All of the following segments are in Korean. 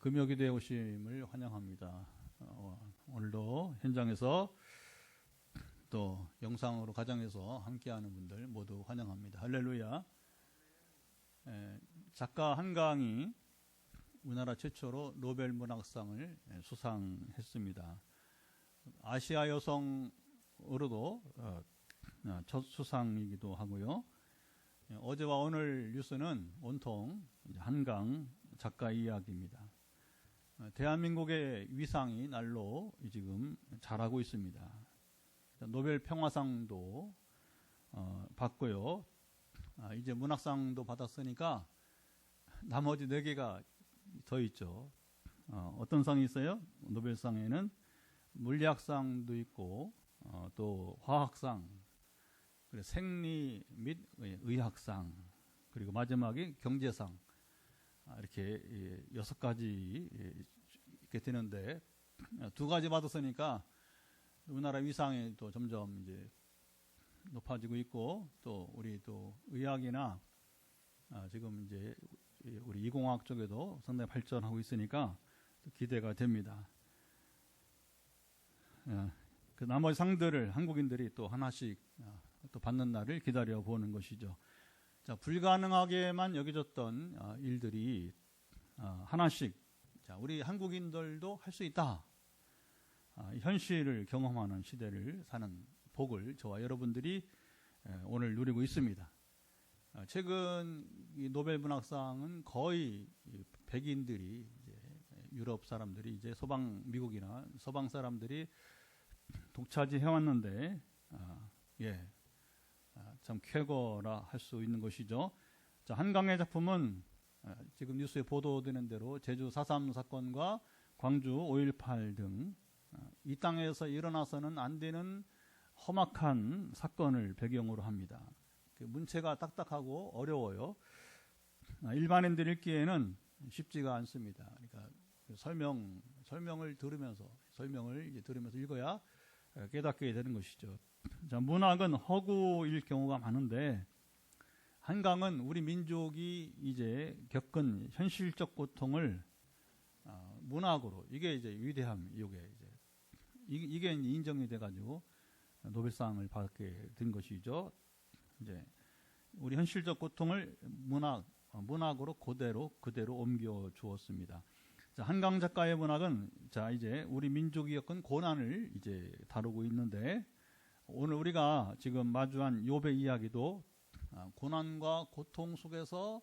금요기도에 오심을 환영합니다. 오늘도 현장에서 또 영상으로 가정에서 함께하는 분들 모두 환영합니다. 할렐루야. 작가 한강이 우리나라 최초로 노벨 문학상을 수상했습니다. 아시아 여성으로도 첫 수상이기도 하고요. 어제와 오늘 뉴스는 온통 한강 작가 이야기입니다. 대한민국의 위상이 날로 지금 자라고 있습니다. 노벨 평화상도 받고요. 이제 문학상도 받았으니까 나머지 4개가 더 있죠. 어떤 상이 있어요? 노벨상에는 물리학상도 있고 또 화학상, 그리고 생리 및 의학상, 그리고 마지막에 경제상, 이렇게 6가지 이렇게 되는데 2가지 받았으니까 우리나라 위상이 또 점점 이제 높아지고 있고, 또 우리 또 의학이나 지금 이제 우리 이공학 쪽에도 상당히 발전하고 있으니까 기대가 됩니다. 그 나머지 상들을 한국인들이 또 하나씩 또 받는 날을 기다려 보는 것이죠. 자, 불가능하게만 여겨졌던 일들이 하나씩, 자, 우리 한국인들도 할 수 있다. 현실을 경험하는 시대를 사는 복을 저와 여러분들이 오늘 누리고 있습니다. 최근 이 노벨 문학상은 거의 백인들이, 이제 유럽 사람들이, 이제 미국이나 서방 사람들이 독차지해 왔는데, 참 쾌거라 할 수 있는 것이죠. 자, 한강의 작품은 지금 뉴스에 보도되는 대로 제주 4.3 사건과 광주 5.18 등 이 땅에서 일어나서는 안 되는 험악한 사건을 배경으로 합니다. 문체가 딱딱하고 어려워요. 일반인들 읽기에는 쉽지가 않습니다. 그러니까 설명을 들으면서 읽어야 깨닫게 되는 것이죠. 자, 문학은 허구일 경우가 많은데, 한강은 우리 민족이 이제 겪은 현실적 고통을 문학으로, 이게 이제 위대함, 이게 인정이 돼가지고 노벨상을 받게 된 것이죠. 이제 우리 현실적 고통을 문학으로 그대로 옮겨 주었습니다. 자, 한강 작가의 문학은, 자, 이제 우리 민족이 겪은 고난을 이제 다루고 있는데, 오늘 우리가 지금 마주한 욥의 이야기도 고난과 고통 속에서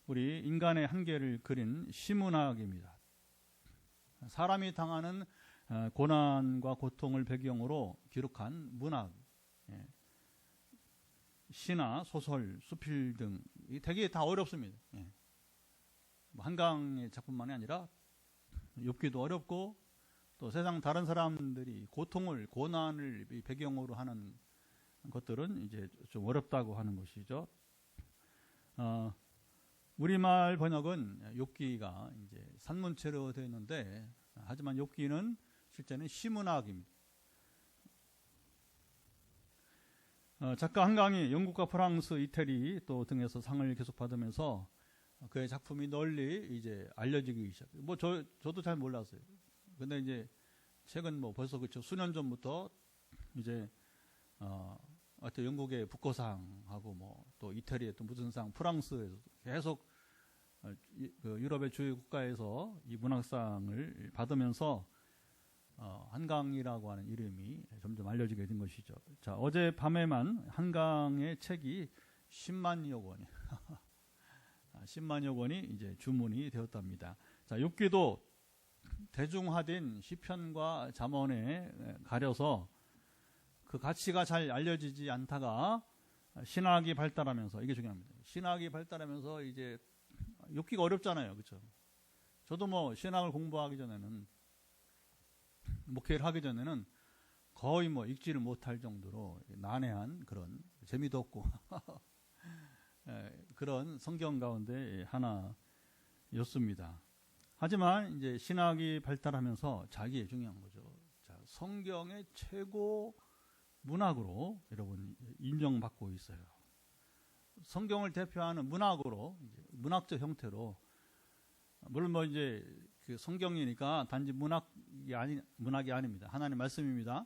우리 인간의 한계를 그린 시문학입니다. 사람이 당하는 고난과 고통을 배경으로 기록한 문학, 시나 소설, 수필 등 되게 다 어렵습니다. 한강의 작품만이 아니라 욥기도 어렵고, 또 세상 다른 사람들이 고난을 배경으로 하는 것들은 이제 좀 어렵다고 하는 것이죠. 우리말 번역은 욥기가 이제 산문체로 되어 있는데, 하지만 욥기는 실제는 시문학입니다. 작가 한강이 영국과 프랑스, 이태리 또 등에서 상을 계속 받으면서 그의 작품이 널리 이제 알려지기 시작해요. 저도 잘 몰랐어요. 근데 이제 최근 벌써 그쵸, 수년 전부터 이제 하여튼 영국의 북커상하고 또 이태리의 또 무슨 상, 프랑스에서 계속 그 유럽의 주요 국가에서 이 문학상을 받으면서 한강이라고 하는 이름이 점점 알려지게 된 것이죠. 자, 어제 밤에만 한강의 책이 10만여 권이 10만여 권이 이제 주문이 되었답니다. 자, 욥기도 대중화된 시편과 잠언에 가려서 그 가치가 잘 알려지지 않다가 신학이 발달하면서, 이게 중요합니다. 신학이 발달하면서 이제 욥기가 어렵잖아요. 그렇죠? 저도 신학을 공부하기 전에는, 목회를 하기 전에는 거의 읽지를 못할 정도로 난해한 그런, 재미도 없고 그런 성경 가운데 하나였습니다. 하지만 이제 신학이 발달하면서 자기의 중요한 거죠. 자, 성경의 최고 문학으로 여러분 인정받고 있어요. 성경을 대표하는 문학으로, 문학적 형태로 물론 뭐 이제 그 성경이니까 단지 문학이 아닙니다. 하나님 말씀입니다.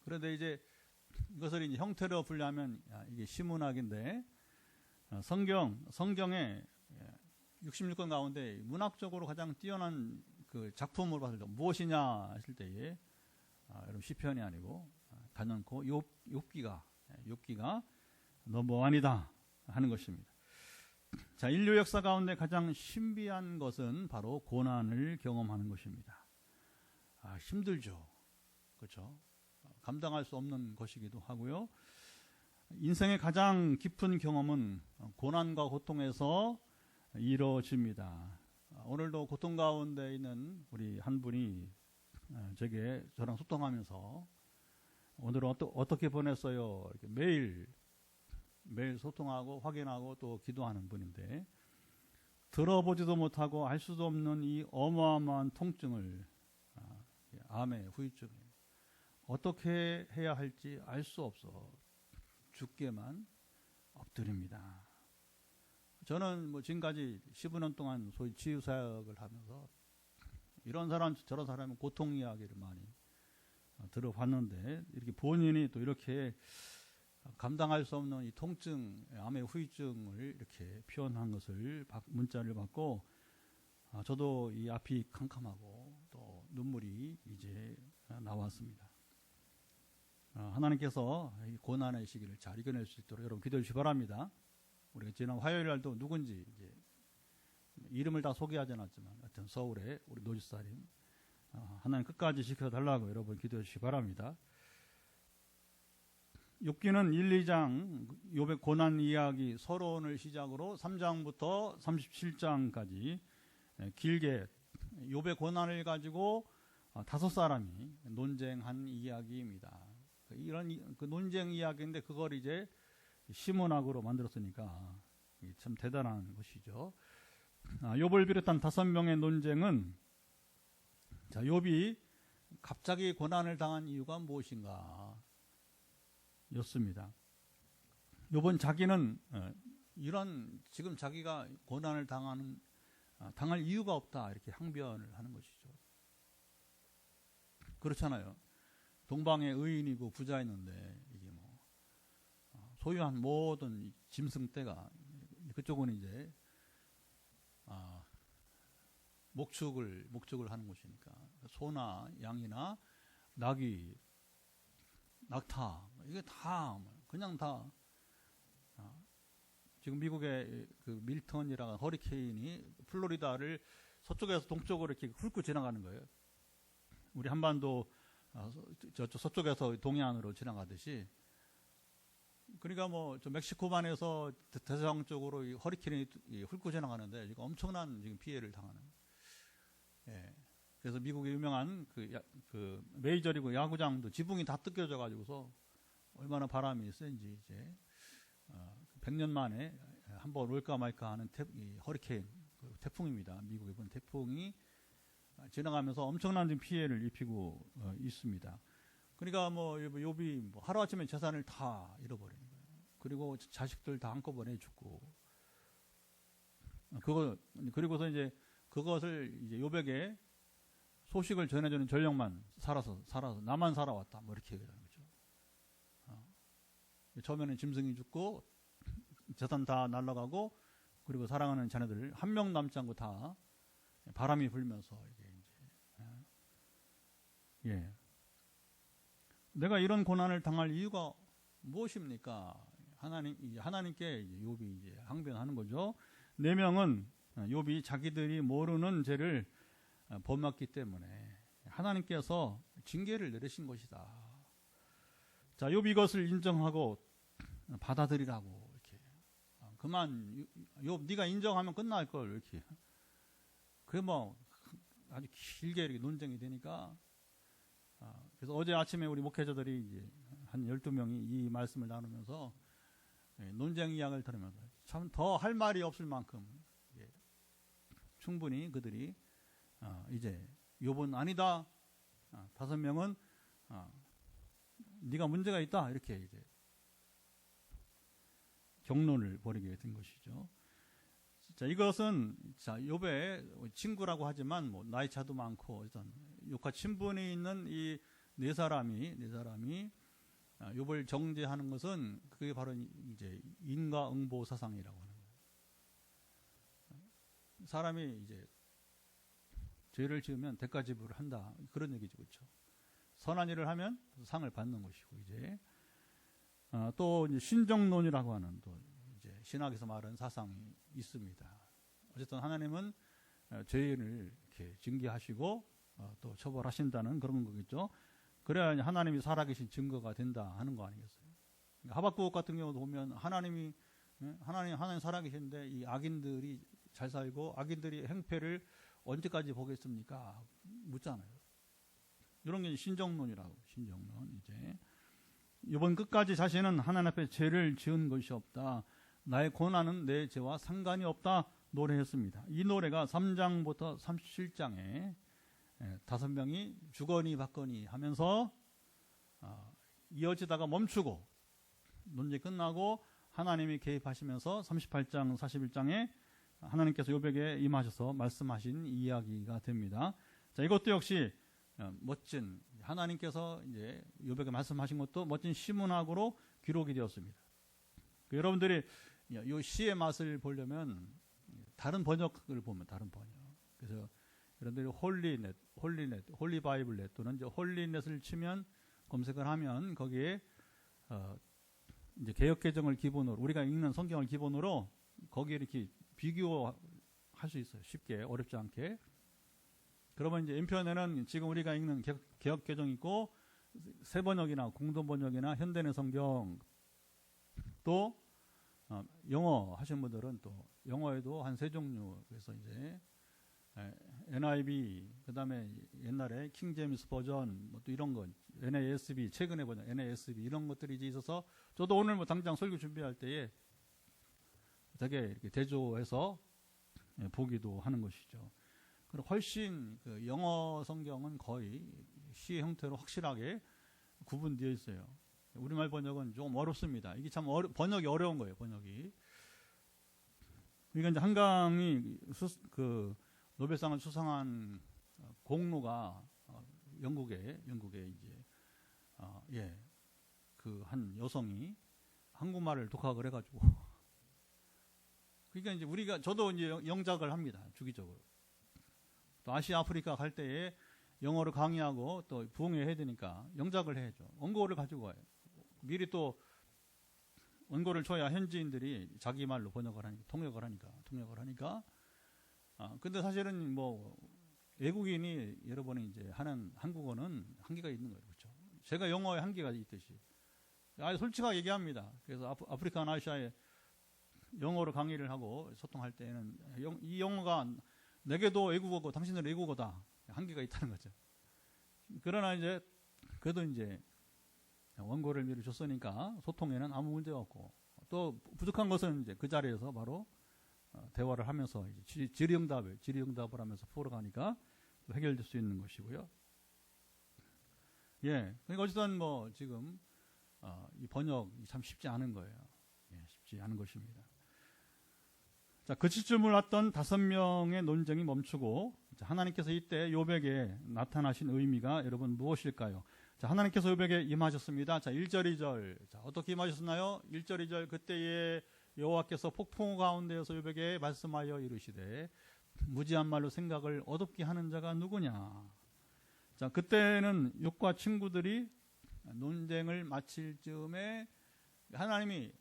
그런데 이제 이것을 이제 형태로 분류하면 이게 시문학인데, 성경의 66권 가운데 문학적으로 가장 뛰어난 그 작품으로 봤을 때 무엇이냐 하실 때에 여러분 시편이 아니고 단연코 욥기가 넘버원이다 하는 것입니다. 자, 인류 역사 가운데 가장 신비한 것은 바로 고난을 경험하는 것입니다. 힘들죠. 그렇죠? 감당할 수 없는 것이기도 하고요. 인생의 가장 깊은 경험은 고난과 고통에서 이루어집니다. 오늘도 고통 가운데 있는 우리 한 분이 저랑 소통하면서 오늘은 어떻게 보냈어요? 이렇게 매일 소통하고 확인하고 또 기도하는 분인데, 들어보지도 못하고 알 수도 없는 이 어마어마한 통증을, 암의 후유증, 어떻게 해야 할지 알 수 없어 죽게만 엎드립니다. 저는 뭐 지금까지 15년 동안 소위 치유사역을 하면서 이런 사람 저런 사람은 고통 이야기를 많이 들어봤는데, 이렇게 본인이 또 이렇게 감당할 수 없는 이 통증, 암의 후유증을 이렇게 표현한 것을 문자를 받고, 저도 이 앞이 캄캄하고 또 눈물이 이제 나왔습니다. 하나님께서 이 고난의 시기를 잘 이겨낼 수 있도록 여러분 기도해 주시기 바랍니다. 우리가 지난 화요일 날도 누군지 이제 이름을 다 소개하지 않았지만 하여튼 서울의 우리 노지사님, 하나님 끝까지 지켜달라고 여러분 기도해 주시기 바랍니다. 욥기는 1, 2장 욥의 고난 이야기 서론을 시작으로 3장부터 37장까지 길게 욥의 고난을 가지고 5사람이 논쟁한 이야기입니다. 이런 그 논쟁 이야기인데 그걸 이제 시문학으로 만들었으니까 참 대단한 것이죠. 욥을 비롯한 5명의 논쟁은, 자, 욥이 갑자기 고난을 당한 이유가 무엇인가 였습니다. 욥은 자기는 지금 자기가 고난을 당할 이유가 없다 이렇게 항변을 하는 것이죠. 그렇잖아요. 동방에 의인이고 부자였는데 이게 뭐 소유한 모든 짐승떼가, 그쪽은 이제 목축을 하는 곳이니까 소나 양이나 낙이, 낙타, 이게 다 그냥 다 지금 미국의 그 밀턴이라는 허리케인이 플로리다를 서쪽에서 동쪽으로 이렇게 훑고 지나가는 거예요. 우리 한반도 저쪽 서쪽에서 동해안으로 지나가듯이. 그러니까 뭐 저 멕시코반에서 대서양 쪽으로 이 허리케인이 훑고 지나가는데 지금 엄청난 지금 피해를 당하는. 예. 그래서 미국의 유명한 그 메이저리그 야구장도 지붕이 다 뜯겨져 가지고서 얼마나 바람이 센지 이제 100년 만에 한번 올까 말까 하는 이 허리케인, 태풍입니다. 미국의 본 태풍이 지나가면서 엄청난 피해를 입히고 있습니다. 그러니까 뭐 욥이 뭐 하루아침에 재산을 다 잃어버리는 거예요. 그리고 자식들 다 한꺼번에 죽고, 그리고서 이제 그것을 이제 욥에게 소식을 전해주는 전력만 살아서 나만 살아왔다 뭐 이렇게 얘기하는 거죠. 처음에는 짐승이 죽고 재산 다 날아가고, 그리고 사랑하는 자녀들 한 명 남지 않고 다 바람이 불면서 이게 이제 내가 이런 고난을 당할 이유가 무엇입니까? 하나님께 욥이 이제 항변하는 거죠. 4명은 욥이 자기들이 모르는 죄를 범했기 때문에 하나님께서 징계를 내리신 것이다. 자, 욥이 이것을 인정하고 받아들이라고 이렇게. 그만 욥 네가 인정하면 끝날 걸 이렇게. 그게 뭐 아주 길게 이렇게 논쟁이 되니까. 그래서 어제 아침에 우리 목회자들이 이제 한 12명이 이 말씀을 나누면서 논쟁 이야기를 들으면서 참 더 할 말이 없을 만큼 충분히 그들이 이제 욥은 아니다. 5명은 네가 문제가 있다. 이렇게 이제 경론을 벌이게 된 것이죠. 자, 이것은 자, 욥의 친구라고 하지만 뭐 나이 차도 많고 일단 욕과 친분이 있는 이 네 사람이 욥을 정죄하는 것은 그게 바로 이제 인과응보 사상이라고 하는 거예요. 사람이 이제 죄를 지으면 대가 지불을 한다 그런 얘기죠, 그렇죠? 선한 일을 하면 상을 받는 것이고 이제 또 이제 신정론이라고 하는 또 이제 신학에서 말하는 사상이 있습니다. 어쨌든 하나님은 죄인을 이렇게 징계하시고 또 처벌하신다는 그런 거겠죠. 그래야 하나님이 살아계신 증거가 된다 하는 거 아니겠어요? 하박국 같은 경우도 보면 하나님 살아계신데 이 악인들이 잘 살고 악인들이 행패를 언제까지 보겠습니까? 묻잖아요. 이런 게 신정론이라고, 신정론. 이제 이번 끝까지 자신은 하나님 앞에 죄를 지은 것이 없다. 나의 고난은 내 죄와 상관이 없다 노래했습니다. 이 노래가 3장부터 37장에 5명이 주거니 받거니 하면서 이어지다가 멈추고 논쟁이 끝나고 하나님이 개입하시면서 38장, 41장에 하나님께서 욥에게 임하셔서 말씀하신 이야기가 됩니다. 자, 이것도 역시 멋진 하나님께서 이제 욥에게 말씀하신 것도 멋진 시문학으로 기록이 되었습니다. 여러분들이 이 시의 맛을 보려면 다른 번역을 보면 다른 번역. 그래서 여러분들이 홀리 바이블넷 또는 이제 홀리넷을 치면 검색을 하면 거기에 이제 개역 개정을 기본으로 우리가 읽는 성경을 기본으로 거기에 이렇게 비교할 수 있어요. 쉽게 어렵지 않게. 그러면 이제 왼편에는 지금 우리가 읽는 개역 개정이 있고 새 번역이나 공동 번역이나 현대내 성경 또 영어 하신 분들은 또 영어에도 한 세 종류. 그래서 이제 NIV 그다음에 옛날에 킹 제임스 버전 뭐 또 이런 거 NASB 최근에 버전 NASB 이런 것들이 이제 있어서 저도 오늘 뭐 당장 설교 준비할 때에 되게 이렇게 대조해서 보기도 하는 것이죠. 그리고 훨씬 그 영어 성경은 거의 시 형태로 확실하게 구분되어 있어요. 우리말 번역은 조금 어렵습니다. 이게 참 번역이 어려운 거예요. 번역이. 그러니까 이제 한강이 노벨상을 수상한 공로가 영국에 이제 그 한 여성이 한국말을 독학을 해가지고 그러니까 이제 저도 이제 영작을 합니다. 주기적으로. 또 아시아 아프리카 갈 때에 영어를 강의하고 또 부흥회 해야 되니까 영작을 해야죠. 원고를 가지고 와요. 미리 또 원고를 줘야 현지인들이 자기 말로 통역을 하니까. 근데 사실은 뭐 외국인이 여러분이 이제 하는 한국어는 한계가 있는 거예요, 그렇죠? 제가 영어에 한계가 있듯이. 아주 솔직하게 얘기합니다. 그래서 아프리카 아시아에 영어로 강의를 하고 소통할 때는 이 영어가 내게도 외국어고 당신은 외국어다. 한계가 있다는 거죠. 그러나 이제 그래도 이제 원고를 미리 줬으니까 소통에는 아무 문제가 없고 또 부족한 것은 이제 그 자리에서 바로 대화를 하면서 이제 질의응답을 하면서 풀어가니까 해결될 수 있는 것이고요. 그러니까 어쨌든 뭐 지금 이 번역이 참 쉽지 않은 거예요. 쉽지 않은 것입니다. 자, 그치쯤을 왔던 5명의 논쟁이 멈추고 하나님께서 이때 욥에게 나타나신 의미가 여러분 무엇일까요? 자, 하나님께서 욥에게 임하셨습니다. 자, 1절 2절. 자, 어떻게 임하셨나요? 1절 2절. 그때에 여호와께서 폭풍 가운데에서 욥에게 말씀하여 이르시되 무지한 말로 생각을 어둡게 하는 자가 누구냐? 자, 그때는 욥과 친구들이 논쟁을 마칠 즈음에 하나님이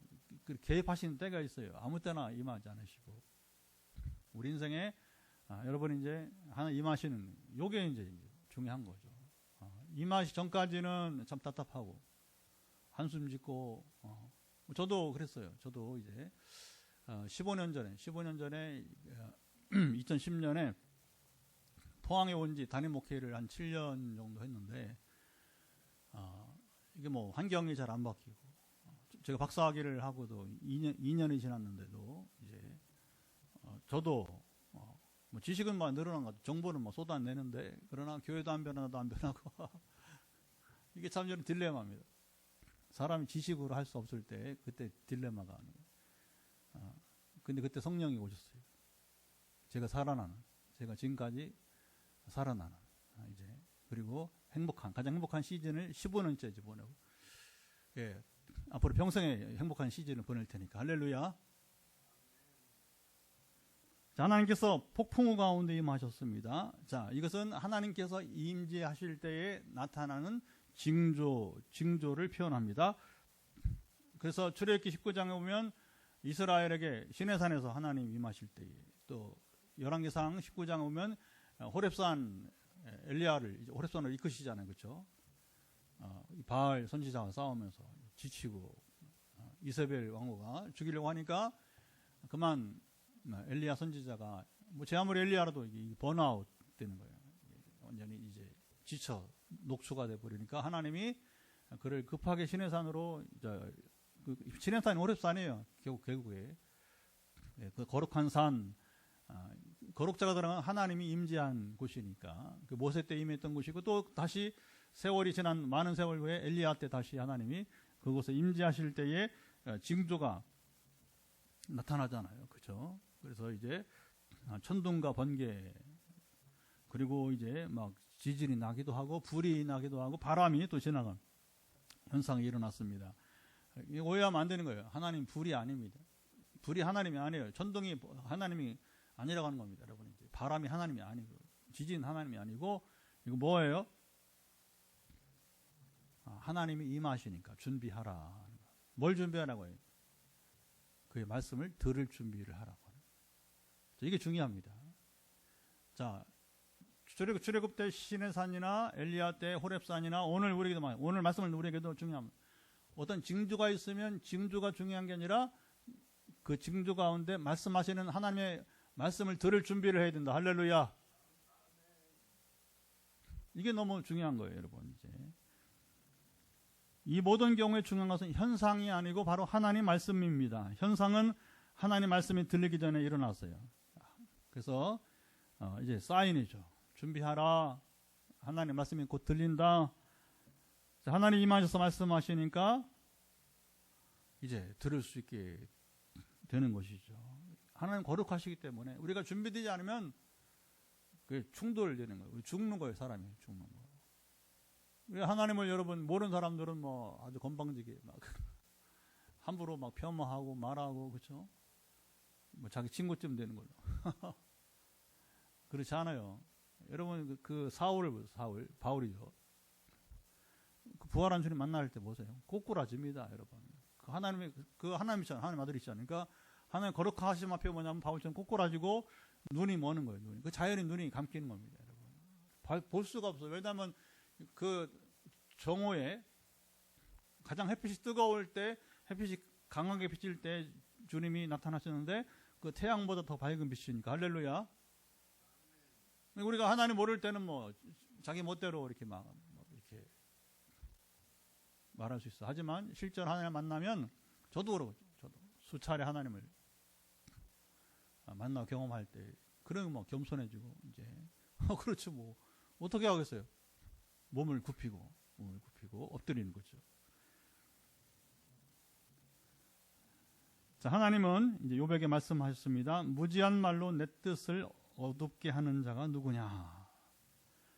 개입하시는 때가 있어요. 아무 때나 임하지 않으시고 우리 인생에 여러분 이제 하나 임하시는 요게 이제 중요한 거죠. 임하시 전까지는 참 답답하고 한숨 짓고 저도 그랬어요. 저도 이제 15년 전에 2010년에 포항에 온 지 담임 목회를 한 7년 정도 했는데 이게 뭐 환경이 잘 안 바뀌고 제가 박사학위를 하고도 2년이 지났는데도 이제 저도 뭐 지식은 막 늘어난 것 같아요. 정보는 뭐 쏟아내는데 그러나 교회도 안 변하고 이게 참 저는 딜레마입니다. 사람이 지식으로 할 수 없을 때 그때 딜레마가 하는 거예요. 근데 그때 성령이 오셨어요. 제가 살아나는, 제가 지금까지 살아나는, 이제, 그리고 가장 행복한 시즌을 15년째 이제 보내고, 예, 앞으로 평생에 행복한 시즌을 보낼 테니까. 할렐루야. 자, 하나님께서 폭풍우 가운데 임하셨습니다. 자, 이것은 하나님께서 임재하실 때에 나타나는 징조를 표현합니다. 그래서 출애굽기 19장에 보면 이스라엘에게 시내산에서 하나님 임하실 때에, 또 열왕기상 19장에 보면 호렙산 엘리야를 이제 호렙산으로 이끄시잖아요, 그렇죠? 바알 선지자와 싸우면서 지치고 이세벨 왕후가 죽이려고 하니까 그만 엘리야 선지자가 제 아무리 엘리야라도 번아웃 되는 거예요. 완전히 이제 지쳐 녹초가 돼 버리니까 하나님이 그를 급하게 시내산으로, 시내산이 호렙산이에요. 결국에 그 거룩한 산, 거룩자가 들어간 하나님이 임재한 곳이니까 그 모세 때 임했던 곳이고, 또 다시 세월이 지난 많은 세월 후에 엘리야 때 다시 하나님이 그곳에 임재하실 때에 징조가 나타나잖아요, 그렇죠? 그래서 이제 천둥과 번개, 그리고 이제 막 지진이 나기도 하고 불이 나기도 하고 바람이 또 지나간 현상이 일어났습니다. 오해하면 안 되는 거예요. 하나님 불이 아닙니다. 불이 하나님이 아니에요. 천둥이 하나님이 아니라고 하는 겁니다, 여러분. 이제 바람이 하나님이 아니고, 지진 하나님이 아니고, 이거 뭐예요? 하나님이 임하시니까 준비하라. 뭘 준비하라고 해요? 그의 말씀을 들을 준비를 하라고 하는. 이게 중요합니다. 자, 출애굽 때 시내산이나 엘리야 때 호렙산이나 오늘 말씀을 우리에게도 중요합니다. 어떤 징조가 있으면 징조가 중요한 게 아니라 그 징조 가운데 말씀하시는 하나님의 말씀을 들을 준비를 해야 된다. 할렐루야. 이게 너무 중요한 거예요, 여러분. 이제 이 모든 경우에 중요한 것은 현상이 아니고 바로 하나님 말씀입니다. 현상은 하나님 말씀이 들리기 전에 일어났어요. 그래서 이제 사인이죠. 준비하라. 하나님 말씀이 곧 들린다. 하나님 임하셔서 말씀하시니까 이제 들을 수 있게 되는 것이죠. 하나님 거룩하시기 때문에 우리가 준비되지 않으면 그게 충돌되는 거예요. 죽는 거예요, 사람이 죽는 거예요. 하나님을 여러분 모르는 사람들은 뭐 아주 건방지게 막 함부로 막 폄하하고 말하고, 그렇죠? 뭐 자기 친구쯤 되는 걸로. 그렇지 않아요. 여러분 그 바울이죠. 그 부활한 주님 만날 때 보세요. 꼬꾸라집니다, 여러분. 하나님 아들이시잖아요. 그러니까 하나님 거룩하심 앞에 뭐냐면 바울처럼 꼬꾸라지고 눈이 머는 거예요. 그 자연히 눈이 감기는 겁니다, 여러분. 볼 수가 없어요. 왜냐하면 그 정오에 가장 햇빛이 뜨거울 때, 햇빛이 강하게 비칠 때 주님이 나타나셨는데 그 태양보다 더 밝은 빛이니까. 할렐루야. 우리가 하나님 모를 때는 뭐 자기 멋대로 이렇게 이렇게 말할 수 있어. 하지만 실제로 하나님 만나면 저도 그러고, 저도 수차례 하나님을 만나 경험할 때 그러면 뭐 겸손해지고 이제 그렇죠, 뭐 어떻게 하겠어요? 몸을 굽히고 엎드리는 거죠. 자, 하나님은 이제 욥에게 말씀하셨습니다. 무지한 말로 내 뜻을 어둡게 하는 자가 누구냐?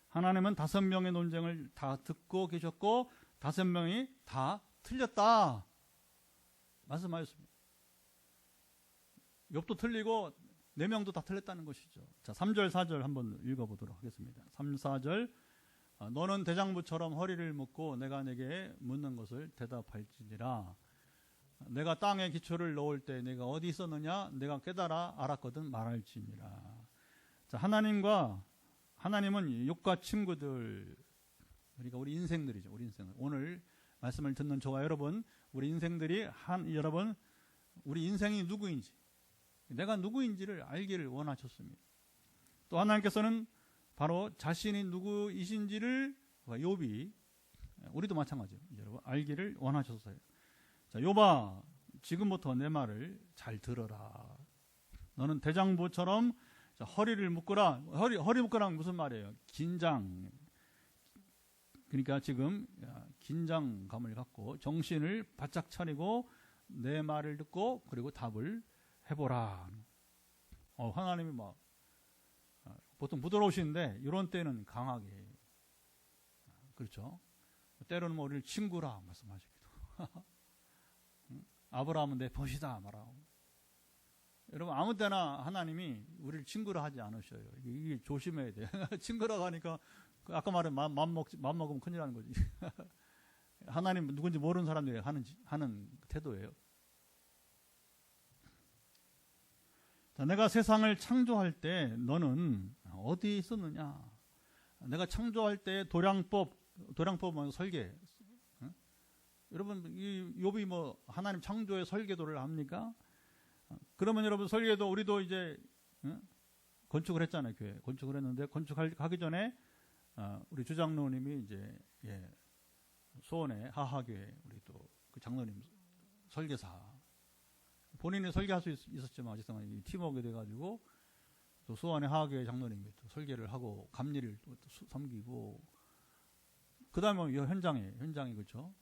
하나님은 5명의 논쟁을 다 듣고 계셨고 5명이 다 틀렸다 말씀하셨습니다. 욥도 틀리고 4명도 다 틀렸다는 것이죠. 자, 3절 4절 한번 읽어보도록 하겠습니다. 3, 4절. 너는 대장부처럼 허리를 묶고 내가 내게 묻는 것을 대답할지니라. 내가 땅에 기초를 놓을 때 내가 어디 있었느냐? 내가 깨달아 알았거든 말할지니라. 자, 하나님은 욥과 친구들, 그러니까 우리 인생들이죠. 우리 인생들. 오늘 말씀을 듣는 저와 여러분, 우리 인생들이 여러분, 우리 인생이 누구인지, 내가 누구인지를 알기를 원하셨습니다. 또 하나님께서는 바로 자신이 누구이신지를 욥이, 우리도 마찬가지예요. 여러분 알기를 원하셨어요. 자, 욥아, 지금부터 내 말을 잘 들어라. 너는 대장부처럼 허리를 묶으라. 허리 묶으라는 무슨 말이에요? 긴장. 그러니까 지금 긴장감을 갖고 정신을 바짝 차리고 내 말을 듣고 그리고 답을 해보라. 하나님이 막 보통 부드러우신데 이런 때는 강하게, 그렇죠? 때로는 뭐 우리를 친구라 말씀하시기도 아브라함은 내 벗이다 말하고. 여러분 아무 때나 하나님이 우리를 친구라 하지 않으셔요. 이게 조심해야 돼요. 친구라고 하니까 아까 말한 맘 먹으면 큰일 나는 거지. 하나님 누군지 모르는 사람들이 하는 태도예요. 자, 내가 세상을 창조할 때 너는 어디 있었느냐? 내가 창조할 때 도량법은 설계. 응? 여러분 이 욥이 뭐 하나님 창조의 설계도를 합니까? 그러면 여러분 설계도 우리도 이제 건축을 했잖아요. 교회 건축을 했는데 건축하기 전에 우리 주장로님이 이제 소원의 하하교회 우리 또 그 장로님 설계사 본인이 설계할 수 있었지만 어쨌든 팀워크가 돼가지고 또 수원의 하하교회 장로님이 또 설계를 하고 감리를 또 섬기고 그다음에 현장에 그렇죠.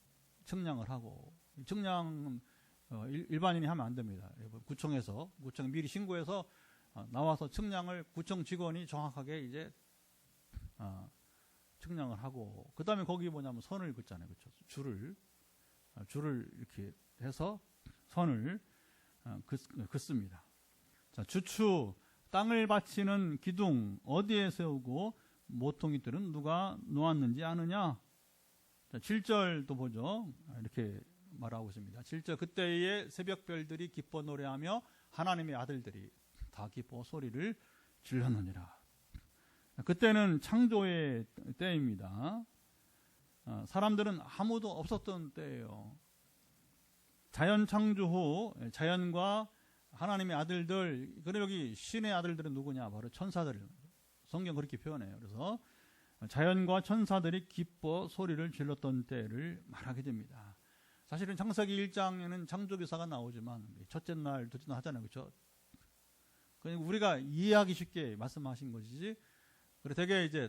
측량을 하고 측량은 일반인이 하면 안 됩니다. 구청 미리 신고해서 나와서 측량을 구청 직원이 정확하게 이제 측량을 하고 그다음에 거기 뭐냐면 선을 긋잖아요. 그렇죠? 줄을 이렇게 해서 선을 긋습니다. 자, 주추 땅을 받치는 기둥 어디에 세우고 모퉁이들은 누가 놓았는지 아느냐? 자, 7절도 보죠. 이렇게 말하고 있습니다. 7절 그때의 새벽별들이 기뻐 노래하며 하나님의 아들들이 다 기뻐 소리를 질렀느니라. 그때는 창조의 때입니다. 사람들은 아무도 없었던 때예요. 자연 창조 후 자연과 하나님의 아들들, 그리고 여기 신의 아들들은 누구냐? 바로 천사들. 성경 그렇게 표현해요. 그래서 자연과 천사들이 기뻐 소리를 질렀던 때를 말하게 됩니다. 사실은 창세기 1장에는 창조기사가 나오지만 첫째 날, 둘째 날 하잖아요. 그렇죠? 그러니까 우리가 이해하기 쉽게 말씀하신 것이지. 그리고 되게 이제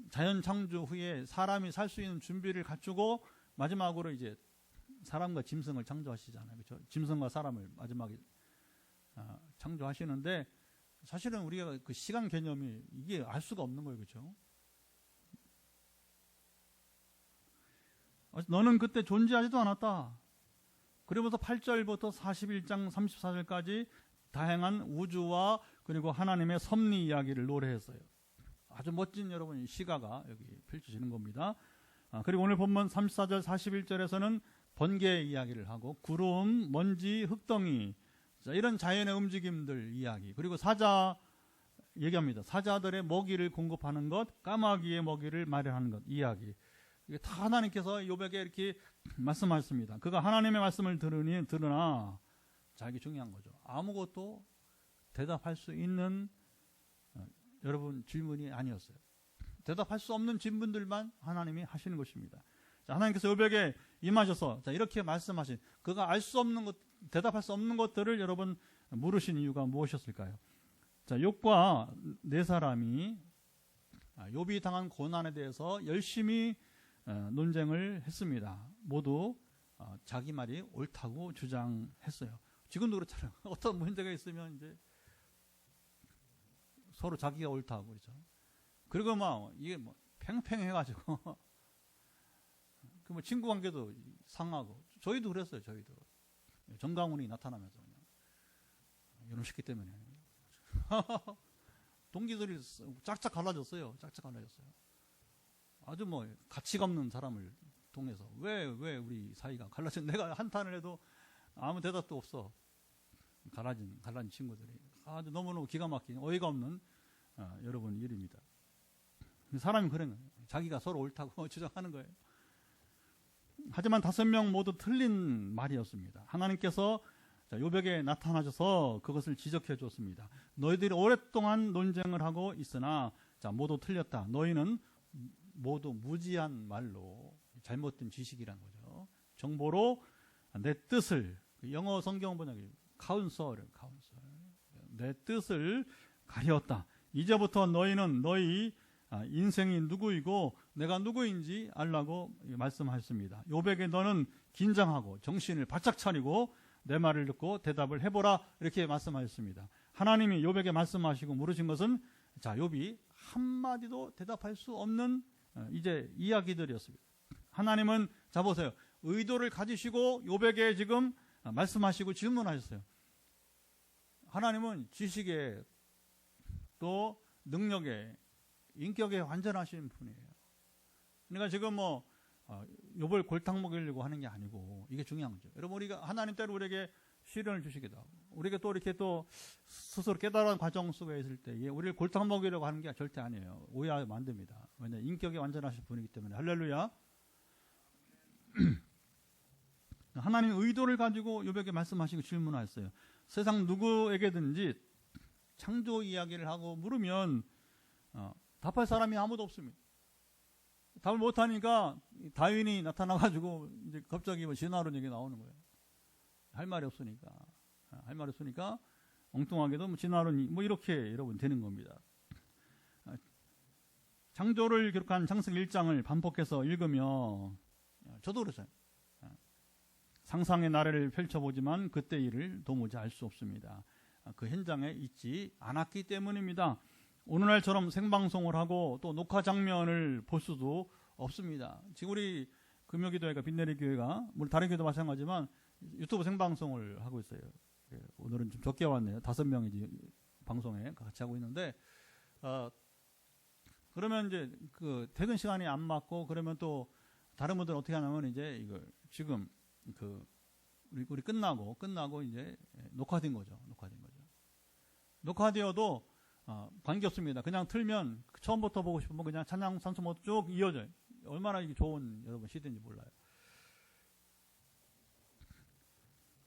자연 창조 후에 사람이 살 수 있는 준비를 갖추고 마지막으로 이제 사람과 짐승을 창조하시잖아요. 그렇죠? 짐승과 사람을 마지막에 창조하시는데 사실은 우리가 그 시간 개념이 이게 알 수가 없는 거예요. 그렇죠? 너는 그때 존재하지도 않았다. 그러면서 8절부터 41장 34절까지 다양한 우주와 그리고 하나님의 섭리 이야기를 노래했어요. 아주 멋진 여러분 시가가 여기 펼쳐지는 겁니다. 그리고 오늘 본문 34절 41절에서는 번개 이야기를 하고 구름, 먼지, 흑덩이 자, 이런 자연의 움직임들 이야기 그리고 사자 얘기합니다. 사자들의 먹이를 공급하는 것, 까마귀의 먹이를 마련하는 것 이야기 이게 다 하나님께서 욥에게 이렇게 말씀하셨습니다. 그가 하나님의 말씀을 들으나 자 이게 중요한 거죠. 아무것도 대답할 수 있는 여러분 질문이 아니었어요. 대답할 수 없는 질문들만 하나님이 하시는 것입니다. 자, 하나님께서 욥에게 임하셔서 자, 이렇게 말씀하신 그가 알 수 없는 것, 대답할 수 없는 것들을 여러분 물으신 이유가 무엇이었을까요? 자, 욥과 네 사람이 욥이 당한 고난에 대해서 열심히 논쟁을 했습니다. 모두 자기 말이 옳다고 주장했어요. 지금도 그렇잖아요. 어떤 문제가 있으면 이제 서로 자기가 옳다고 그러죠. 그리고 막 이게 뭐 팽팽해가지고 그 뭐 친구 관계도 상하고 저희도 그랬어요. 저희도 정강훈이 나타나면서 이런 시기 때문에 동기들이 짝짝 갈라졌어요. 짝짝 갈라졌어요. 아주 뭐 가치가 없는 사람을 통해서 왜 우리 사이가 갈라진 내가 한탄을 해도 아무 대답도 없어. 갈라진 친구들이 아주 너무너무 기가 막힌 어이가 없는 여러분 일입니다. 사람이 그런 거예요. 자기가 서로 옳다고 주장하는 거예요. 하지만 5명 모두 틀린 말이었습니다. 하나님께서 욥에게 나타나셔서 그것을 지적해 줬습니다. 너희들이 오랫동안 논쟁을 하고 있으나 모두 틀렸다. 너희는 모두 무지한 말로 잘못된 지식이란 거죠. 정보로 내 뜻을 영어 성경 번역이 카운설 내 뜻을 가렸다. 이제부터 너희는 너희 인생이 누구이고 내가 누구인지 알라고 말씀하셨습니다. 욥에게 너는 긴장하고 정신을 바짝 차리고 내 말을 듣고 대답을 해보라 이렇게 말씀하셨습니다. 하나님이 욥에게 말씀하시고 물으신 것은 자, 욥이 한마디도 대답할 수 없는 이제 이야기들이었습니다. 하나님은 자 보세요. 의도를 가지시고 욥에게 지금 말씀하시고 질문하셨어요. 하나님은 지식에 또 능력에 인격에 완전하신 분이에요. 그러니까 지금 욥을 골탕 먹이려고 하는 게 아니고 이게 중요한 거죠. 여러분 우리가 하나님 때로 우리에게 시련을 주시기도 하고 우리가 또 이렇게 또 스스로 깨달은 과정 속에 있을 때 우리를 골탕 먹이려고 하는 게 절대 아니에요. 오해하면 안 됩니다. 왜냐하면 인격이 완전하신 분이기 때문에. 할렐루야. 하나님 의도를 가지고 욥에게 말씀하시고 질문하셨어요. 세상 누구에게든지 창조 이야기를 하고 물으면 답할 사람이 아무도 없습니다. 답을 못하니까 다윈이 나타나가지고 이제 갑자기 진화론 얘기 나오는 거예요. 할 말이 없으니까. 할 말이 없으니까 엉뚱하게도 진화론이 이렇게 여러분 되는 겁니다. 창조를 기록한 창세기 1장을 반복해서 읽으며 저도 그렇잖아요. 상상의 나래를 펼쳐보지만 그때 일을 도무지 알 수 없습니다. 그 현장에 있지 않았기 때문입니다. 오늘날처럼 생방송을 하고 또 녹화 장면을 볼 수도 없습니다. 지금 우리 금요기도회가 빛내리교회가 물론 다른 교회도 마찬가지지만 유튜브 생방송을 하고 있어요. 오늘은 좀 적게 왔네요. 5명이지 방송에 같이 하고 있는데 그러면 이제 그 퇴근 시간이 안 맞고 그러면 또 다른 분들은 어떻게 하냐면 이제 이걸 지금 우리 끝나고 이제 녹화된 거죠. 녹화되어도 관계없습니다. 그냥 틀면 처음부터 보고 싶으면 그냥 찬양 산소모 쭉 이어져요. 얼마나 이게 좋은 여러분 시대인지 몰라요.